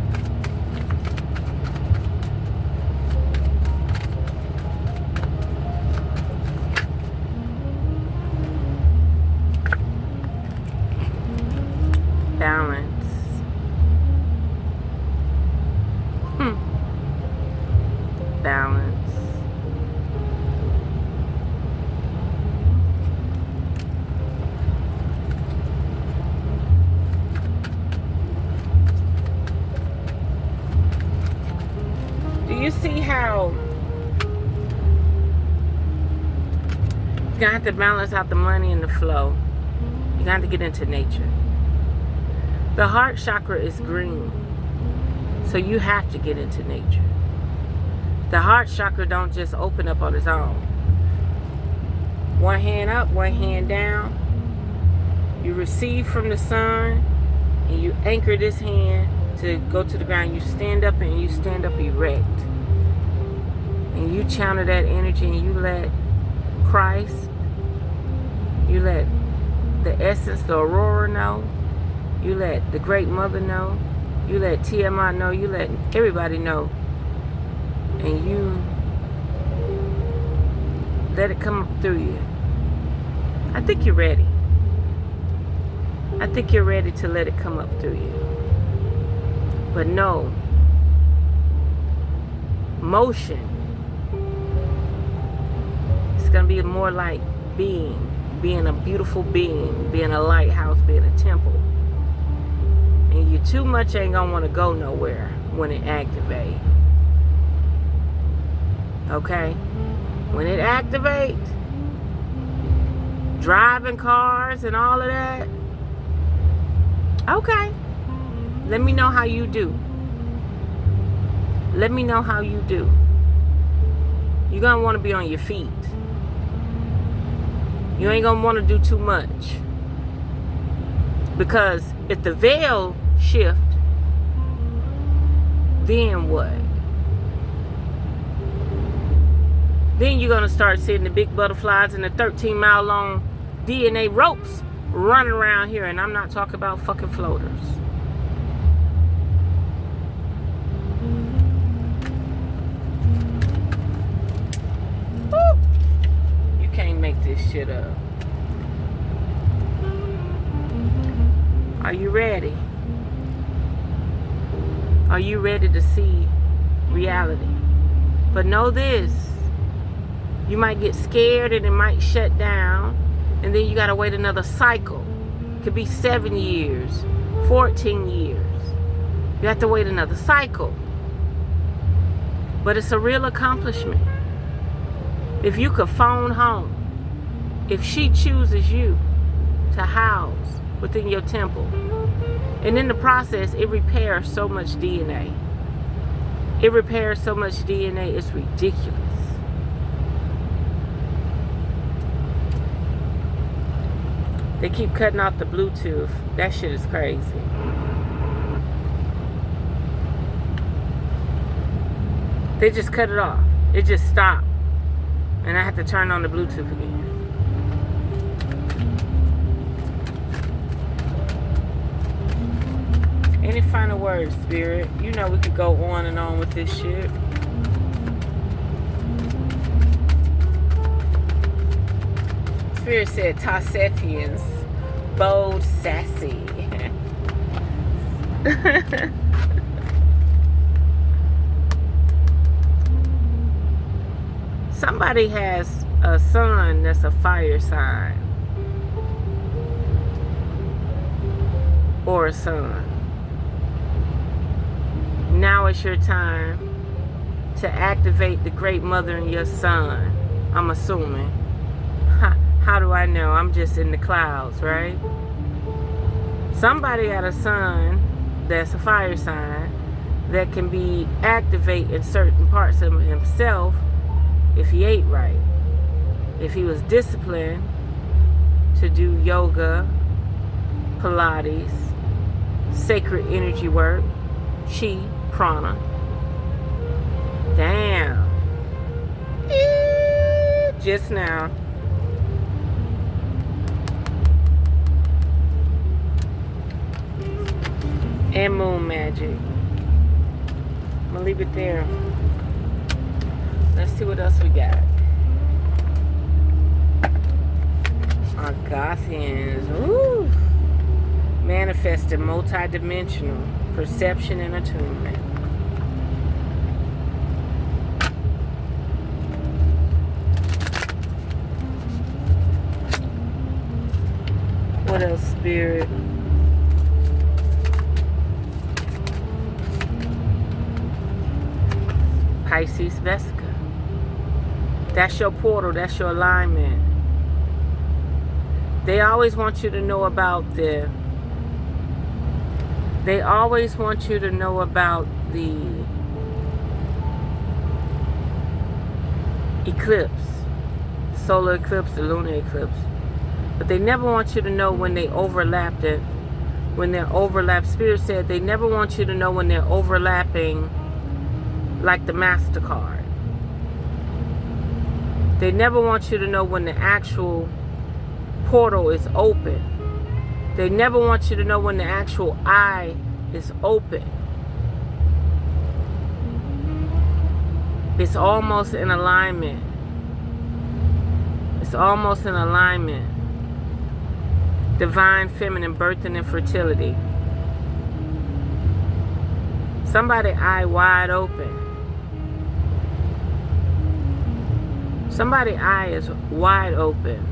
Balance. Balance. Do you see how you're gonna have to balance out the money and the flow? You're gonna have to get into nature. The heart chakra is green, so you have to get into nature. The heart chakra don't just open up on its own. One hand up, one hand down. You receive from the sun, and you anchor this hand to go to the ground. You stand up and you stand up erect. and you channel that energy and you let Christ, you let the essence, the aurora know, you let the great mother know, you let TMI know, you let everybody know, and you let it come up through you. I think you're ready. I think you're ready to let it come up through you. But no, motion, it's going to be more like being a beautiful being, being a lighthouse, being a temple. And you too much ain't going to want to go nowhere when it activates. Okay? When it activates, driving cars and all of that, okay. Let me know how you do. Let me know how you do. You're going to want to be on your feet. You ain't going to want to do too much. Because if the veil shift, then what? Then you're going to start seeing the big butterflies and the 13-mile long DNA ropes running around here. And I'm not talking about fucking floaters. Woo! You can't make this shit up. Are you ready? Are you ready to see reality? But know this. You might get scared and it might shut down. And then you got to wait another cycle. It could be 7 years, 14 years. You have to wait another cycle. But it's a real accomplishment. If you could phone home, if she chooses you to house within your temple, and in the process, it repairs so much DNA. It repairs so much DNA, it's ridiculous. They keep cutting out the Bluetooth. That shit is crazy. They just cut it off. It just stopped. And I have to turn on the Bluetooth again. Any final words, Spirit? You know we could go on and on with this shit. Spirit said Tassethians, bold, sassy. Somebody has a son that's a fire sign. Or a son. Now it's your time to activate the great mother in your son. I'm assuming. How do I know? I'm just in the clouds, right? Somebody had a son that's a fire sign that can be activate in certain parts of himself if he ate right. If he was disciplined to do yoga, Pilates, sacred energy work, chi, prana. Damn. Just now. And moon magic. I'm gonna leave it there. Let's see what else we got. Argothians. Ooh. Manifested multi-dimensional perception and attunement. What else, Spirit? Pisces Vesica. That's your portal. That's your alignment. They always want you to know about the... They always want you to know about the eclipse. Solar eclipse, the lunar eclipse. But they never want you to know when they overlapped it. When they're overlapped. Spirit said they never want you to know when they're overlapping like the MasterCard. They never want you to know when the actual portal is open. They never want you to know when the actual eye is open. It's almost in alignment. It's almost in alignment. Divine feminine birthing and fertility. Somebody eye wide open. Somebody eye is wide open.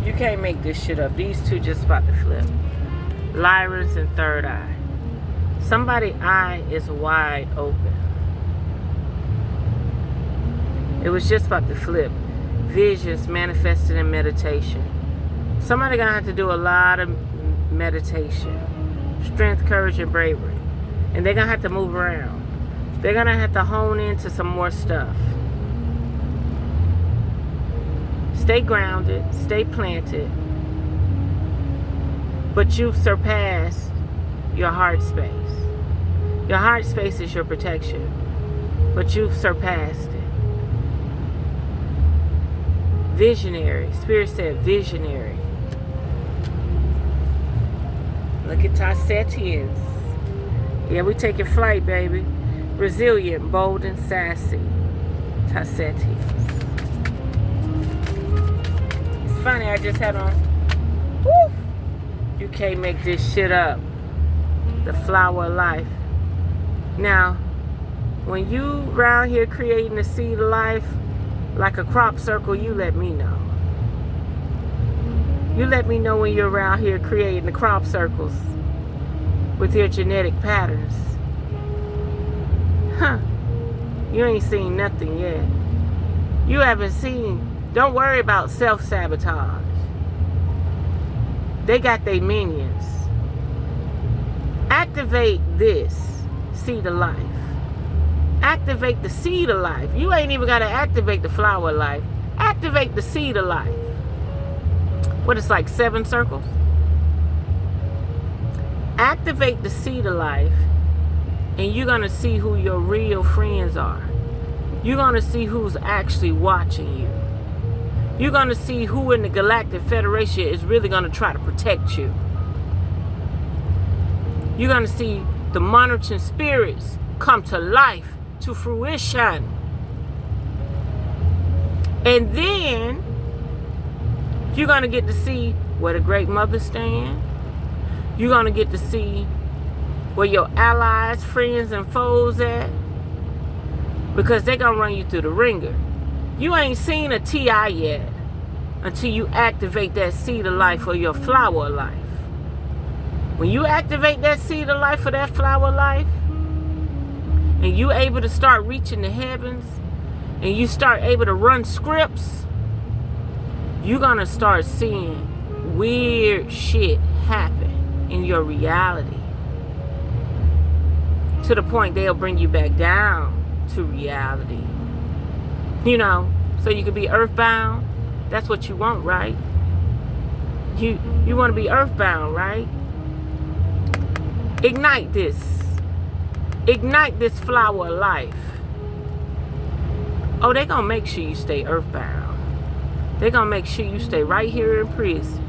You can't make this shit up. These two just about to flip. Lyran's and third eye. Somebody eye is wide open. It was just about to flip. Visions manifested in meditation. Somebody gonna have to do a lot of meditation. Strength, courage, and bravery. And they're gonna have to move around. They're gonna have to hone into some more stuff. Stay grounded, stay planted. But you've surpassed your heart space. Your heart space is your protection. But you've surpassed it. Visionary. Spirit said visionary. Look at Tassetians. Yeah, we taking flight, baby. Resilient, bold, and sassy. Tassetians. It's funny, I just had on. Woo! You can't make this shit up. The flower of life. Now, when you around here creating the seed of life, like a crop circle, you let me know. You let me know when you're around here creating the crop circles with your genetic patterns. Huh. You ain't seen nothing yet. You haven't seen. Don't worry about self-sabotage. They got their minions. Activate this seed of life. Activate the seed of life. You ain't even got to activate the flower of life. Activate the seed of life. What, it's like 7 circles? Activate the seed of life, and you're going to see who your real friends are. You're going to see who's actually watching you. You're going to see who in the Galactic Federation is really going to try to protect you. You're going to see the monitoring spirits come to life, to fruition. And then you're going to get to see where the great mothers stand. You're going to get to see where your allies, friends, and foes at. Because they're going to run you through the ringer. You ain't seen a TI yet until you activate that seed of life or your flower of life. When you activate that seed of life or that flower of life, and you able to start reaching the heavens, and you start able to run scripts, you're going to start seeing weird shit happen in your reality. To the point they'll bring you back down to reality. You know, so you can be earthbound. That's what you want, right? You want to be earthbound, right? Ignite this. Ignite this flower of life. Oh, they're going to make sure you stay earthbound. They're going to make sure you stay right here in prison.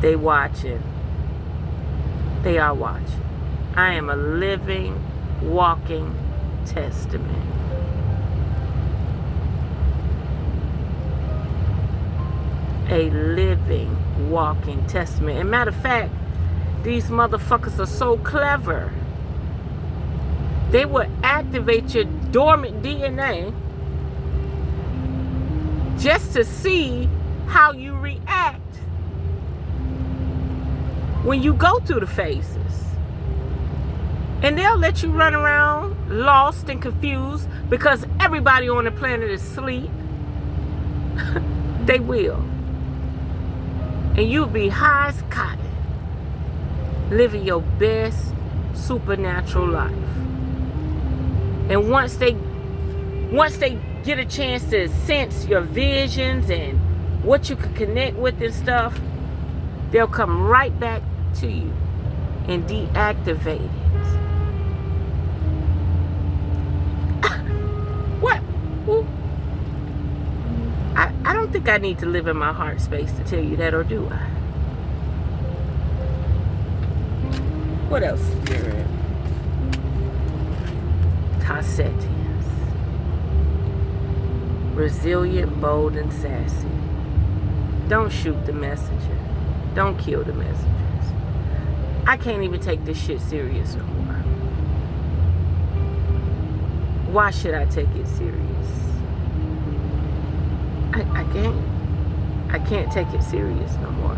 They watching. They are watching. I am a living, walking testament. A living, walking testament. And matter of fact, these motherfuckers are so clever. They will activate your dormant DNA just to see how you react when you go through the phases. And they'll let you run around lost and confused because everybody on the planet is asleep. They will. And you'll be high as cotton, living your best supernatural life. And once they get a chance to sense your visions and what you could connect with and stuff, they'll come right back to you and deactivate it. What? Ooh. I don't think I need to live in my heart space to tell you that, or do I? What else, Spirit? Tassetians. Resilient, bold, and sassy. Don't shoot the messenger. Don't kill the messengers. I can't even take this shit serious no more. Why should I take it serious? I can't. I can't take it serious no more.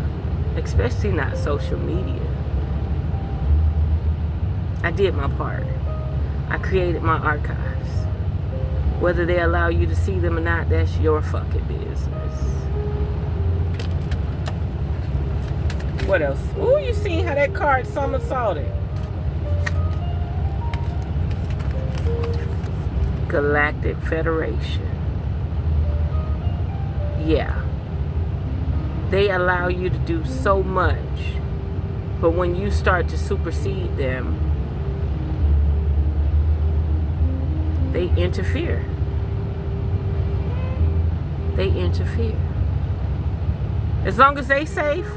Especially not social media. I did my part. I created my archives. Whether they allow you to see them or not, that's your fucking business. What else? Ooh, you see how that card somersaulted. Galactic Federation. Yeah. They allow you to do so much. But when you start to supersede them, they interfere. They interfere. As long as they safe,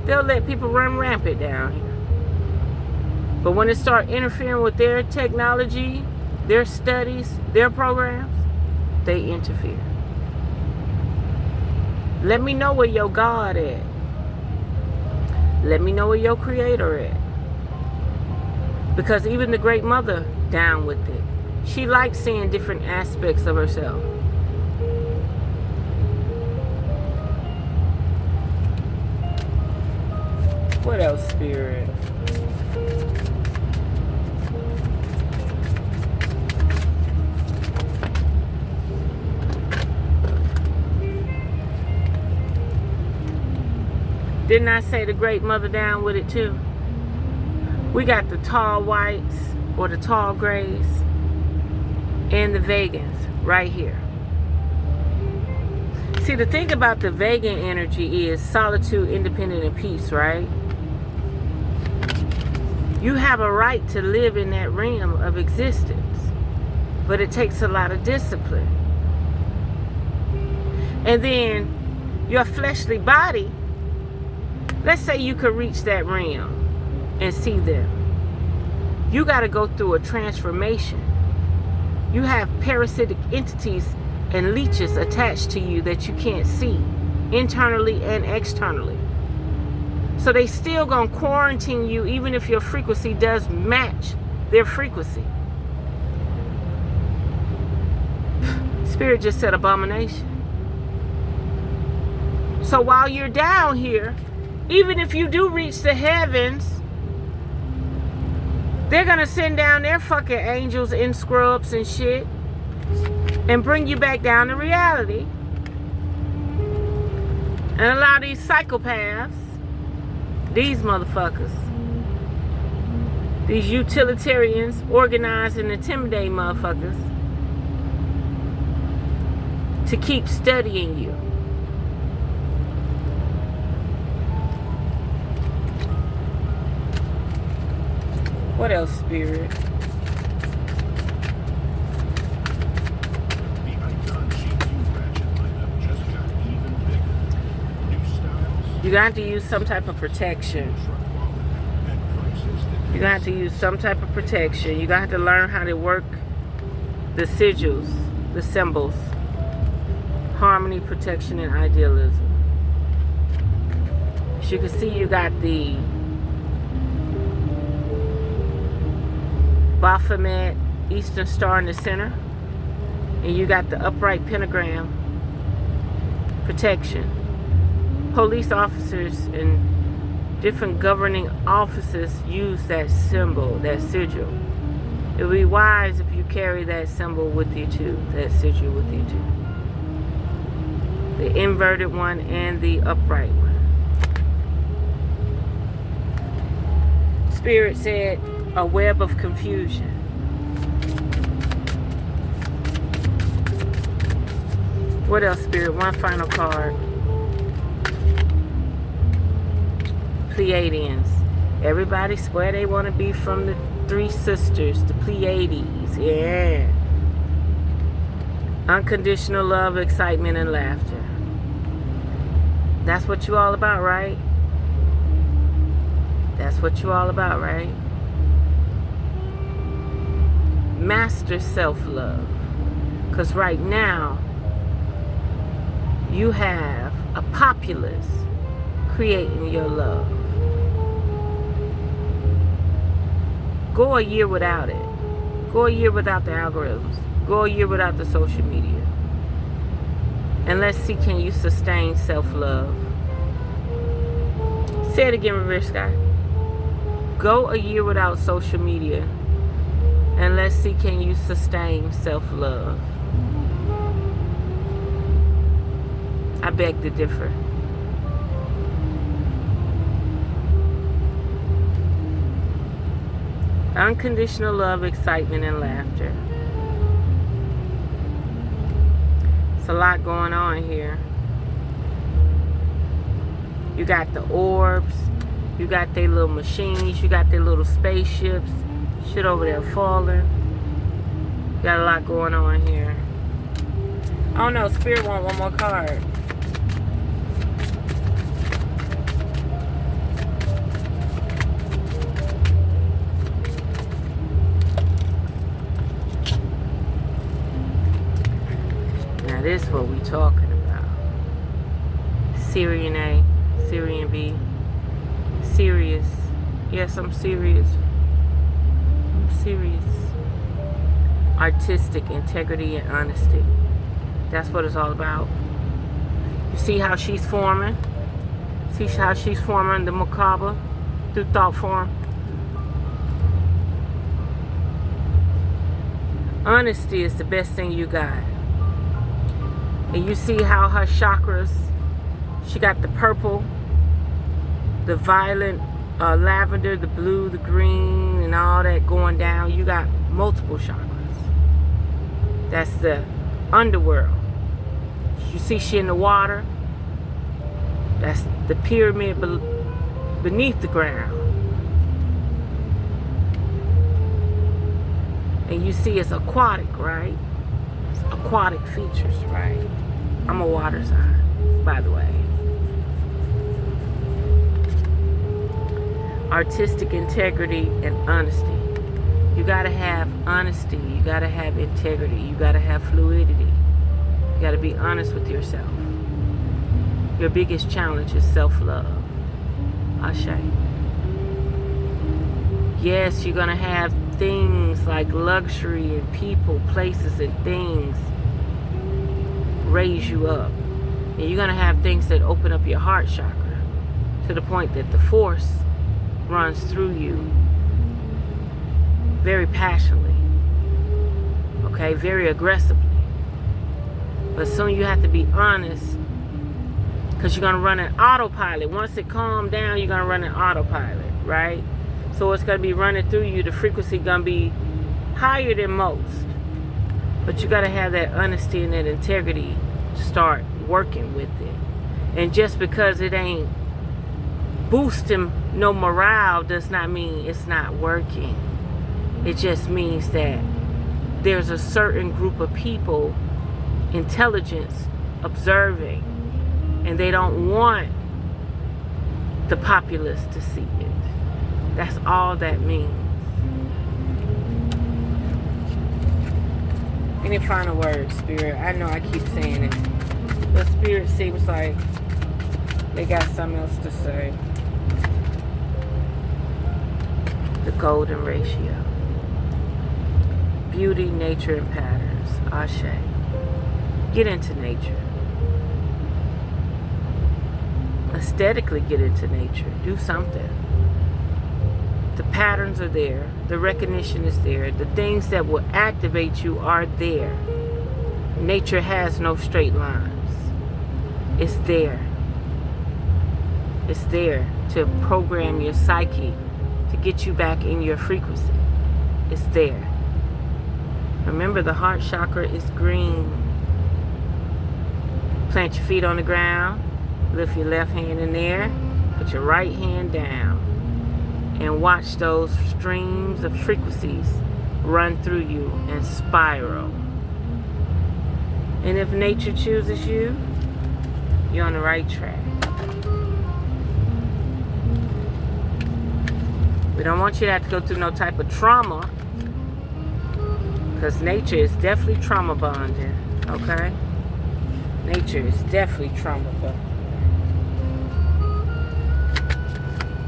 they'll let people run rampant down here. But when it start interfering with their technology, their studies, their programs, they interfere. Let me know where your God at. Let me know where your Creator at. Because even the Great Mother down with it. She likes seeing different aspects of herself. What else, Spirit? Didn't I say the Great Mother down with it too? We got the tall whites or the tall grays and the vegans right here. See, the thing about the vegan energy is solitude, independence, and peace, right? You have a right to live in that realm of existence, but it takes a lot of discipline. And then your fleshly body, let's say you could reach that realm and see them. You got to go through a transformation. You have parasitic entities and leeches attached to you that you can't see, internally and externally. So they still gonna quarantine you even if your frequency does match their frequency. Spirit just said abomination. So while you're down here, even if you do reach the heavens, they're gonna send down their fucking angels in scrubs and shit and bring you back down to reality. And allow these psychopaths, these motherfuckers, these utilitarians, organize and intimidate motherfuckers, to keep studying you. What else, Spirit? You got to use some type of protection. You got to use some type of protection. You got to learn how to work the sigils, the symbols, harmony, protection, and idealism. As you can see, you got the Baphomet Eastern Star in the center, and you got the upright pentagram, protection. Police officers and different governing offices use that symbol, that sigil. It would be wise if you carry that symbol with you too, that sigil with you too. The inverted one and the upright one. Spirit said, a web of confusion. What else, Spirit? One final card. Pleiadians. Everybody swear they want to be from the three sisters, the Pleiades. Yeah. Unconditional love, excitement, and laughter. That's what you all about, right? That's what you all about, right? Master self-love. Because right now, you have a populace creating your love. Go a year without it. Go a year without the algorithms. Go a year without the social media. And let's see, can you sustain self-love? Say it again, RevereSky. Go a year without social media. And let's see, can you sustain self-love? I beg to differ. Unconditional love, excitement, and laughter. It's a lot going on here. You got the orbs. You got their little machines. You got their little spaceships. Shit over there falling. Got a lot going on here. Oh no, Spirit want one more card. Now this is what we talking about. Serenade, Syrian B. Serious. Yes, I'm serious. Serious. Artistic integrity and honesty. That's what it's all about. You see how she's forming? See how she's forming the macabre through thought form? Honesty is the best thing you got. And you see how her chakras, she got the purple, the violet, lavender, the blue, the green, and all that going down. You got multiple chakras. That's the underworld. You see she in the water. That's the pyramid beneath the ground. And you see it's aquatic, right? It's aquatic features, right? I'm a water sign, by the way. Artistic integrity and honesty. You gotta have honesty. You gotta have integrity. You gotta have fluidity. You gotta be honest with yourself. Your biggest challenge is self-love. Ashe. Yes, you're gonna have things like luxury and people, places, and things raise you up. And you're gonna have things that open up your heart chakra to the point that the force runs through you very passionately, okay, very aggressively. But soon you have to be honest, because you're going to run an autopilot. Once it calms down, you're going to run an autopilot, right? So it's going to be running through you. The frequency going to be higher than most. But you got to have that honesty and that integrity to start working with it. And just because it ain't boosting no morale does not mean it's not working. It just means that there's a certain group of people, intelligence, observing, and they don't want the populace to see it. That's all that means. Any final words, Spirit? I know I keep saying it, but Spirit seems like they got something else to say. The golden ratio. Beauty, nature, and patterns. Ashe. Get into nature. Aesthetically get into nature. Do something. The patterns are there. The recognition is there. The things that will activate you are there. Nature has no straight lines. It's there. It's there to program your psyche to get you back in your frequency. It's there. Remember, the heart chakra is green. Plant your feet on the ground. Lift your left hand in there. Put your right hand down. And watch those streams of frequencies run through you and spiral. And if nature chooses you, you're on the right track. We don't want you to have to go through no type of trauma, because nature is definitely trauma bonding, okay? Nature is definitely trauma bonding.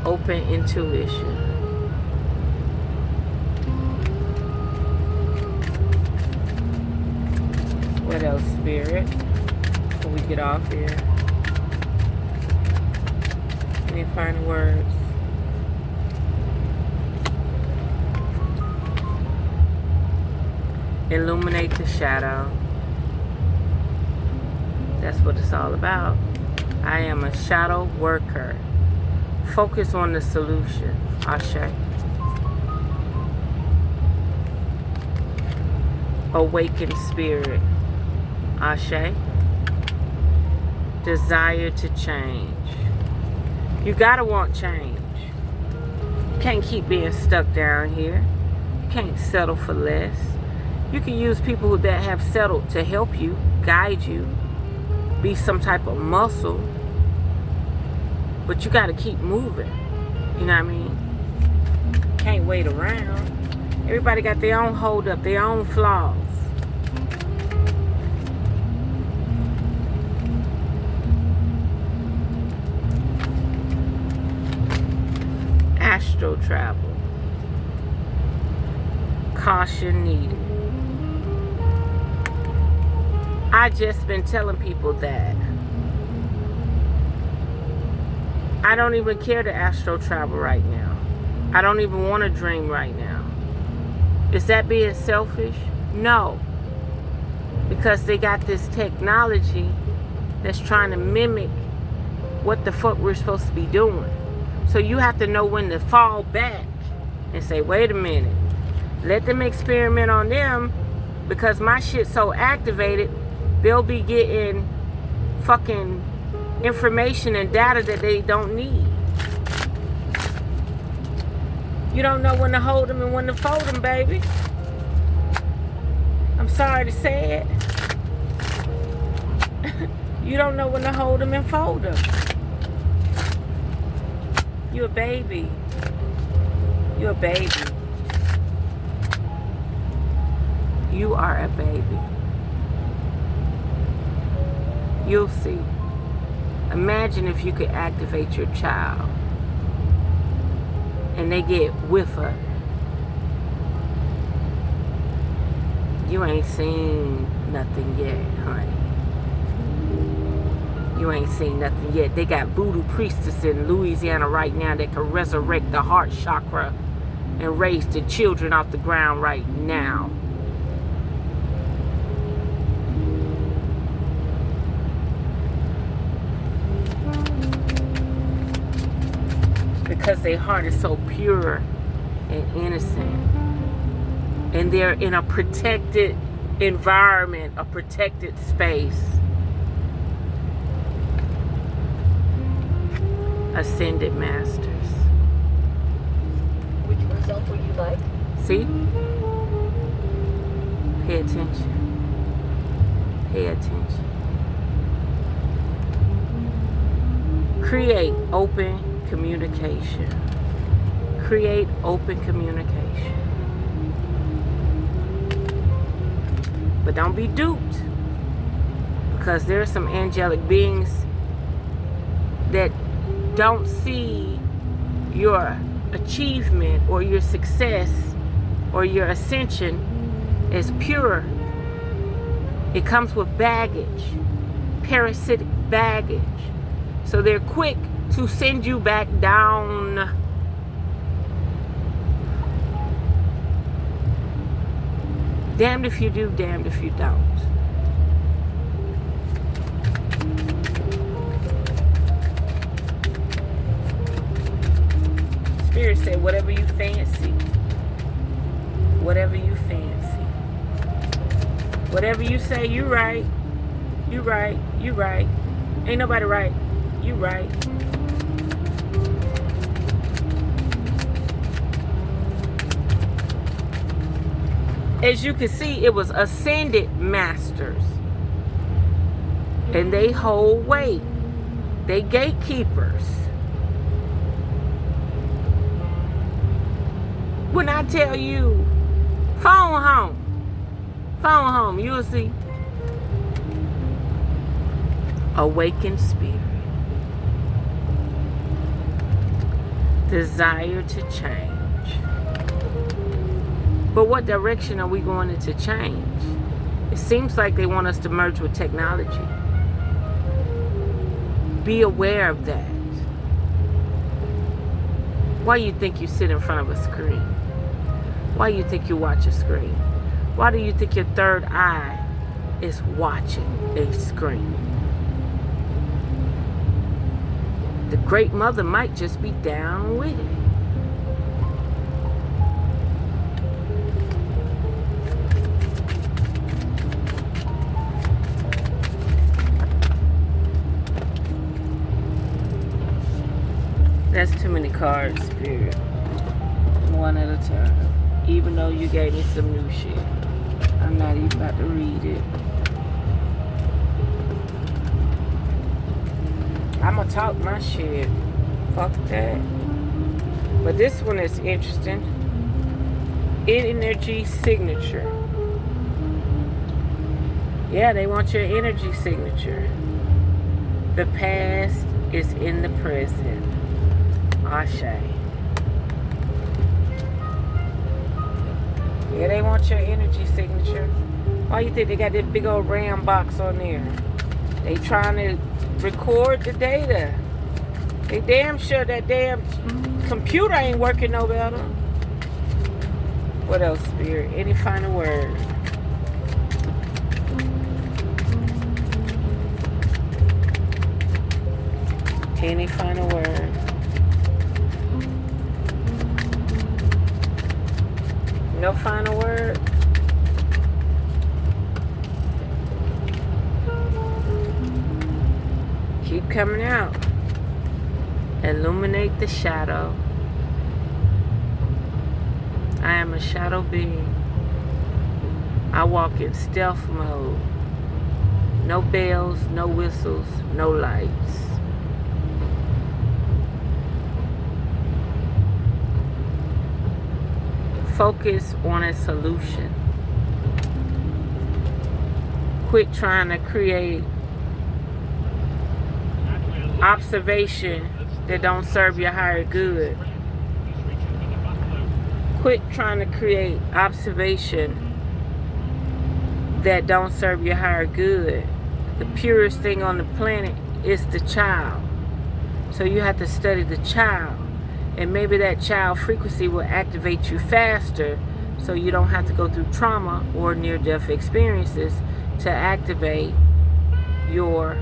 Open intuition. What else, Spirit? Before we get off here. Any final words? Illuminate the shadow. That's what it's all about. I am a shadow worker. Focus on the solution. Ashe. Awakened spirit. Ashe. Desire to change. You gotta want change. You can't keep being stuck down here. You can't settle for less. You can use people that have settled to help you, guide you, be some type of muscle. But you got to keep moving. You know what I mean? Can't wait around. Everybody got their own hold up, their own flaws. Astral travel. Caution needed. I just been telling people that I don't even care to astral travel right now. I don't even want to dream right now. Is that being selfish? No. Because they got this technology that's trying to mimic what the fuck we're supposed to be doing. So you have to know when to fall back and say, wait a minute. Let them experiment on them, because my shit's so activated, they'll be getting fucking information and data that they don't need. You don't know when to hold them and when to fold them, baby. I'm sorry to say it. You don't know when to hold them and fold them. You're a baby. You're a baby. You are a baby. You'll see. Imagine if you could activate your child and they get whiff of it. You ain't seen nothing yet, honey. You ain't seen nothing yet. They got voodoo priestess in Louisiana right now that can resurrect the heart chakra and raise the children off the ground right now. Because their heart is so pure and innocent. And they're in a protected environment, a protected space. Ascended Masters. Which result would you like? See? Pay attention. Pay attention. Create open communication. Create open communication. But don't be duped, because there are some angelic beings that don't see your achievement or your success or your ascension as pure. It comes with baggage, parasitic baggage. So they're quick to send you back down. Damned if you do, damned if you don't. Spirit said, whatever you fancy. Whatever you fancy. Whatever you say, you're right. You right. You right. Ain't nobody right. You right. As you can see, it was ascended masters. And they hold weight. They gatekeepers. When I tell you, phone home, you'll see. Awakened spirit. Desire to change. But what direction are we going into change? It seems like they want us to merge with technology. Be aware of that. Why do you think you sit in front of a screen? Why do you think you watch a screen? Why do you think your third eye is watching a screen? The great mother might just be down with it. That's too many cards, Spirit. One at a time. Even though you gave me some new shit, I'm not even about to read it. I'ma talk my shit. Fuck that. But this one is interesting. Energy signature. Yeah, they want your energy signature. The past is in the present. Ashe. Yeah, they want your energy signature. Why you think they got that big old RAM box on there? They trying to record the data. They damn sure that damn computer ain't working no better. What else, Spirit? Any final word? Any final word? No final word? Keep coming out. Illuminate the shadow. I am a shadow being. I walk in stealth mode. No bells, no whistles, no lights. Focus on a solution. Quit trying to create observation that don't serve your higher good. Quit trying to create observation that don't serve your higher good. The purest thing on the planet is the child. So you have to study the child. And maybe that child frequency will activate you faster so you don't have to go through trauma or near-death experiences to activate your...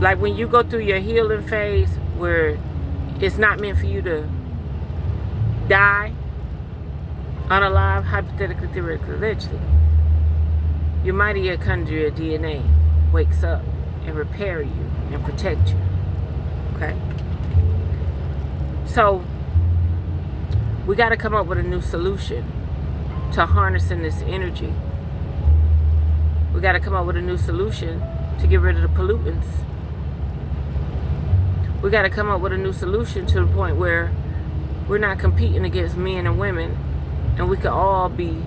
Like when you go through your healing phase where it's not meant for you to die, unalive, hypothetically, theoretically, allegedly, your mighty mitochondrial DNA wakes up and repair you and protect you. Okay? So we got to come up with a new solution to harnessing this energy. We got to come up with a new solution to get rid of the pollutants. We got to come up with a new solution to the point where we're not competing against men and women, and we could all be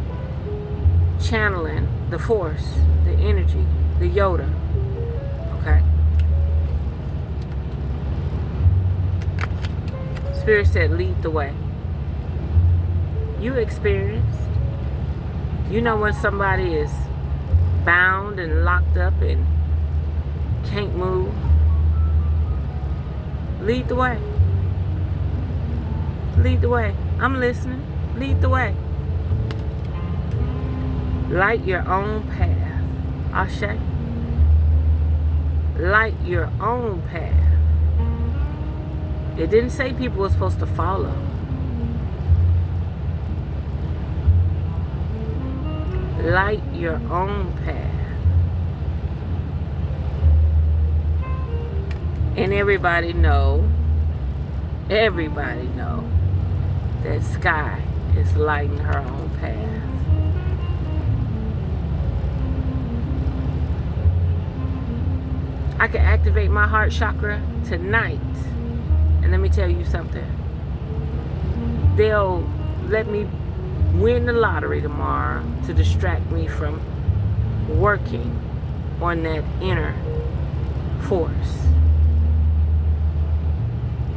channeling the force, the energy, the Yoda. Okay? Spirit said, lead the way. You experienced. You know when somebody is bound and locked up and can't move. Lead the way. Lead the way. I'm listening. Lead the way. Light your own path. Ashe. Light your own path. It didn't say people were supposed to follow. write your own path. And everybody know that Sky is lighting her own path. I can activate my heart chakra tonight. And let me tell you something. They'll let me win the lottery tomorrow to distract me from working on that inner force.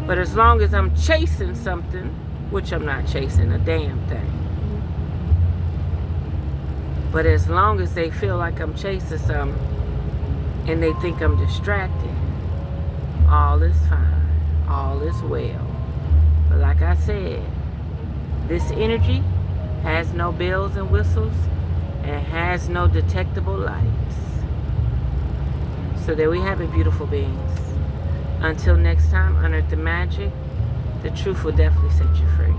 But as long as I'm chasing something, which I'm not chasing a damn thing, but as long as they feel like I'm chasing something and they think I'm distracted, all is fine, all is well. But like I said, this energy has no bells and whistles and has no detectable lights. So there we have it, beautiful beings. Until next time, unearth the magic. The truth will definitely set you free.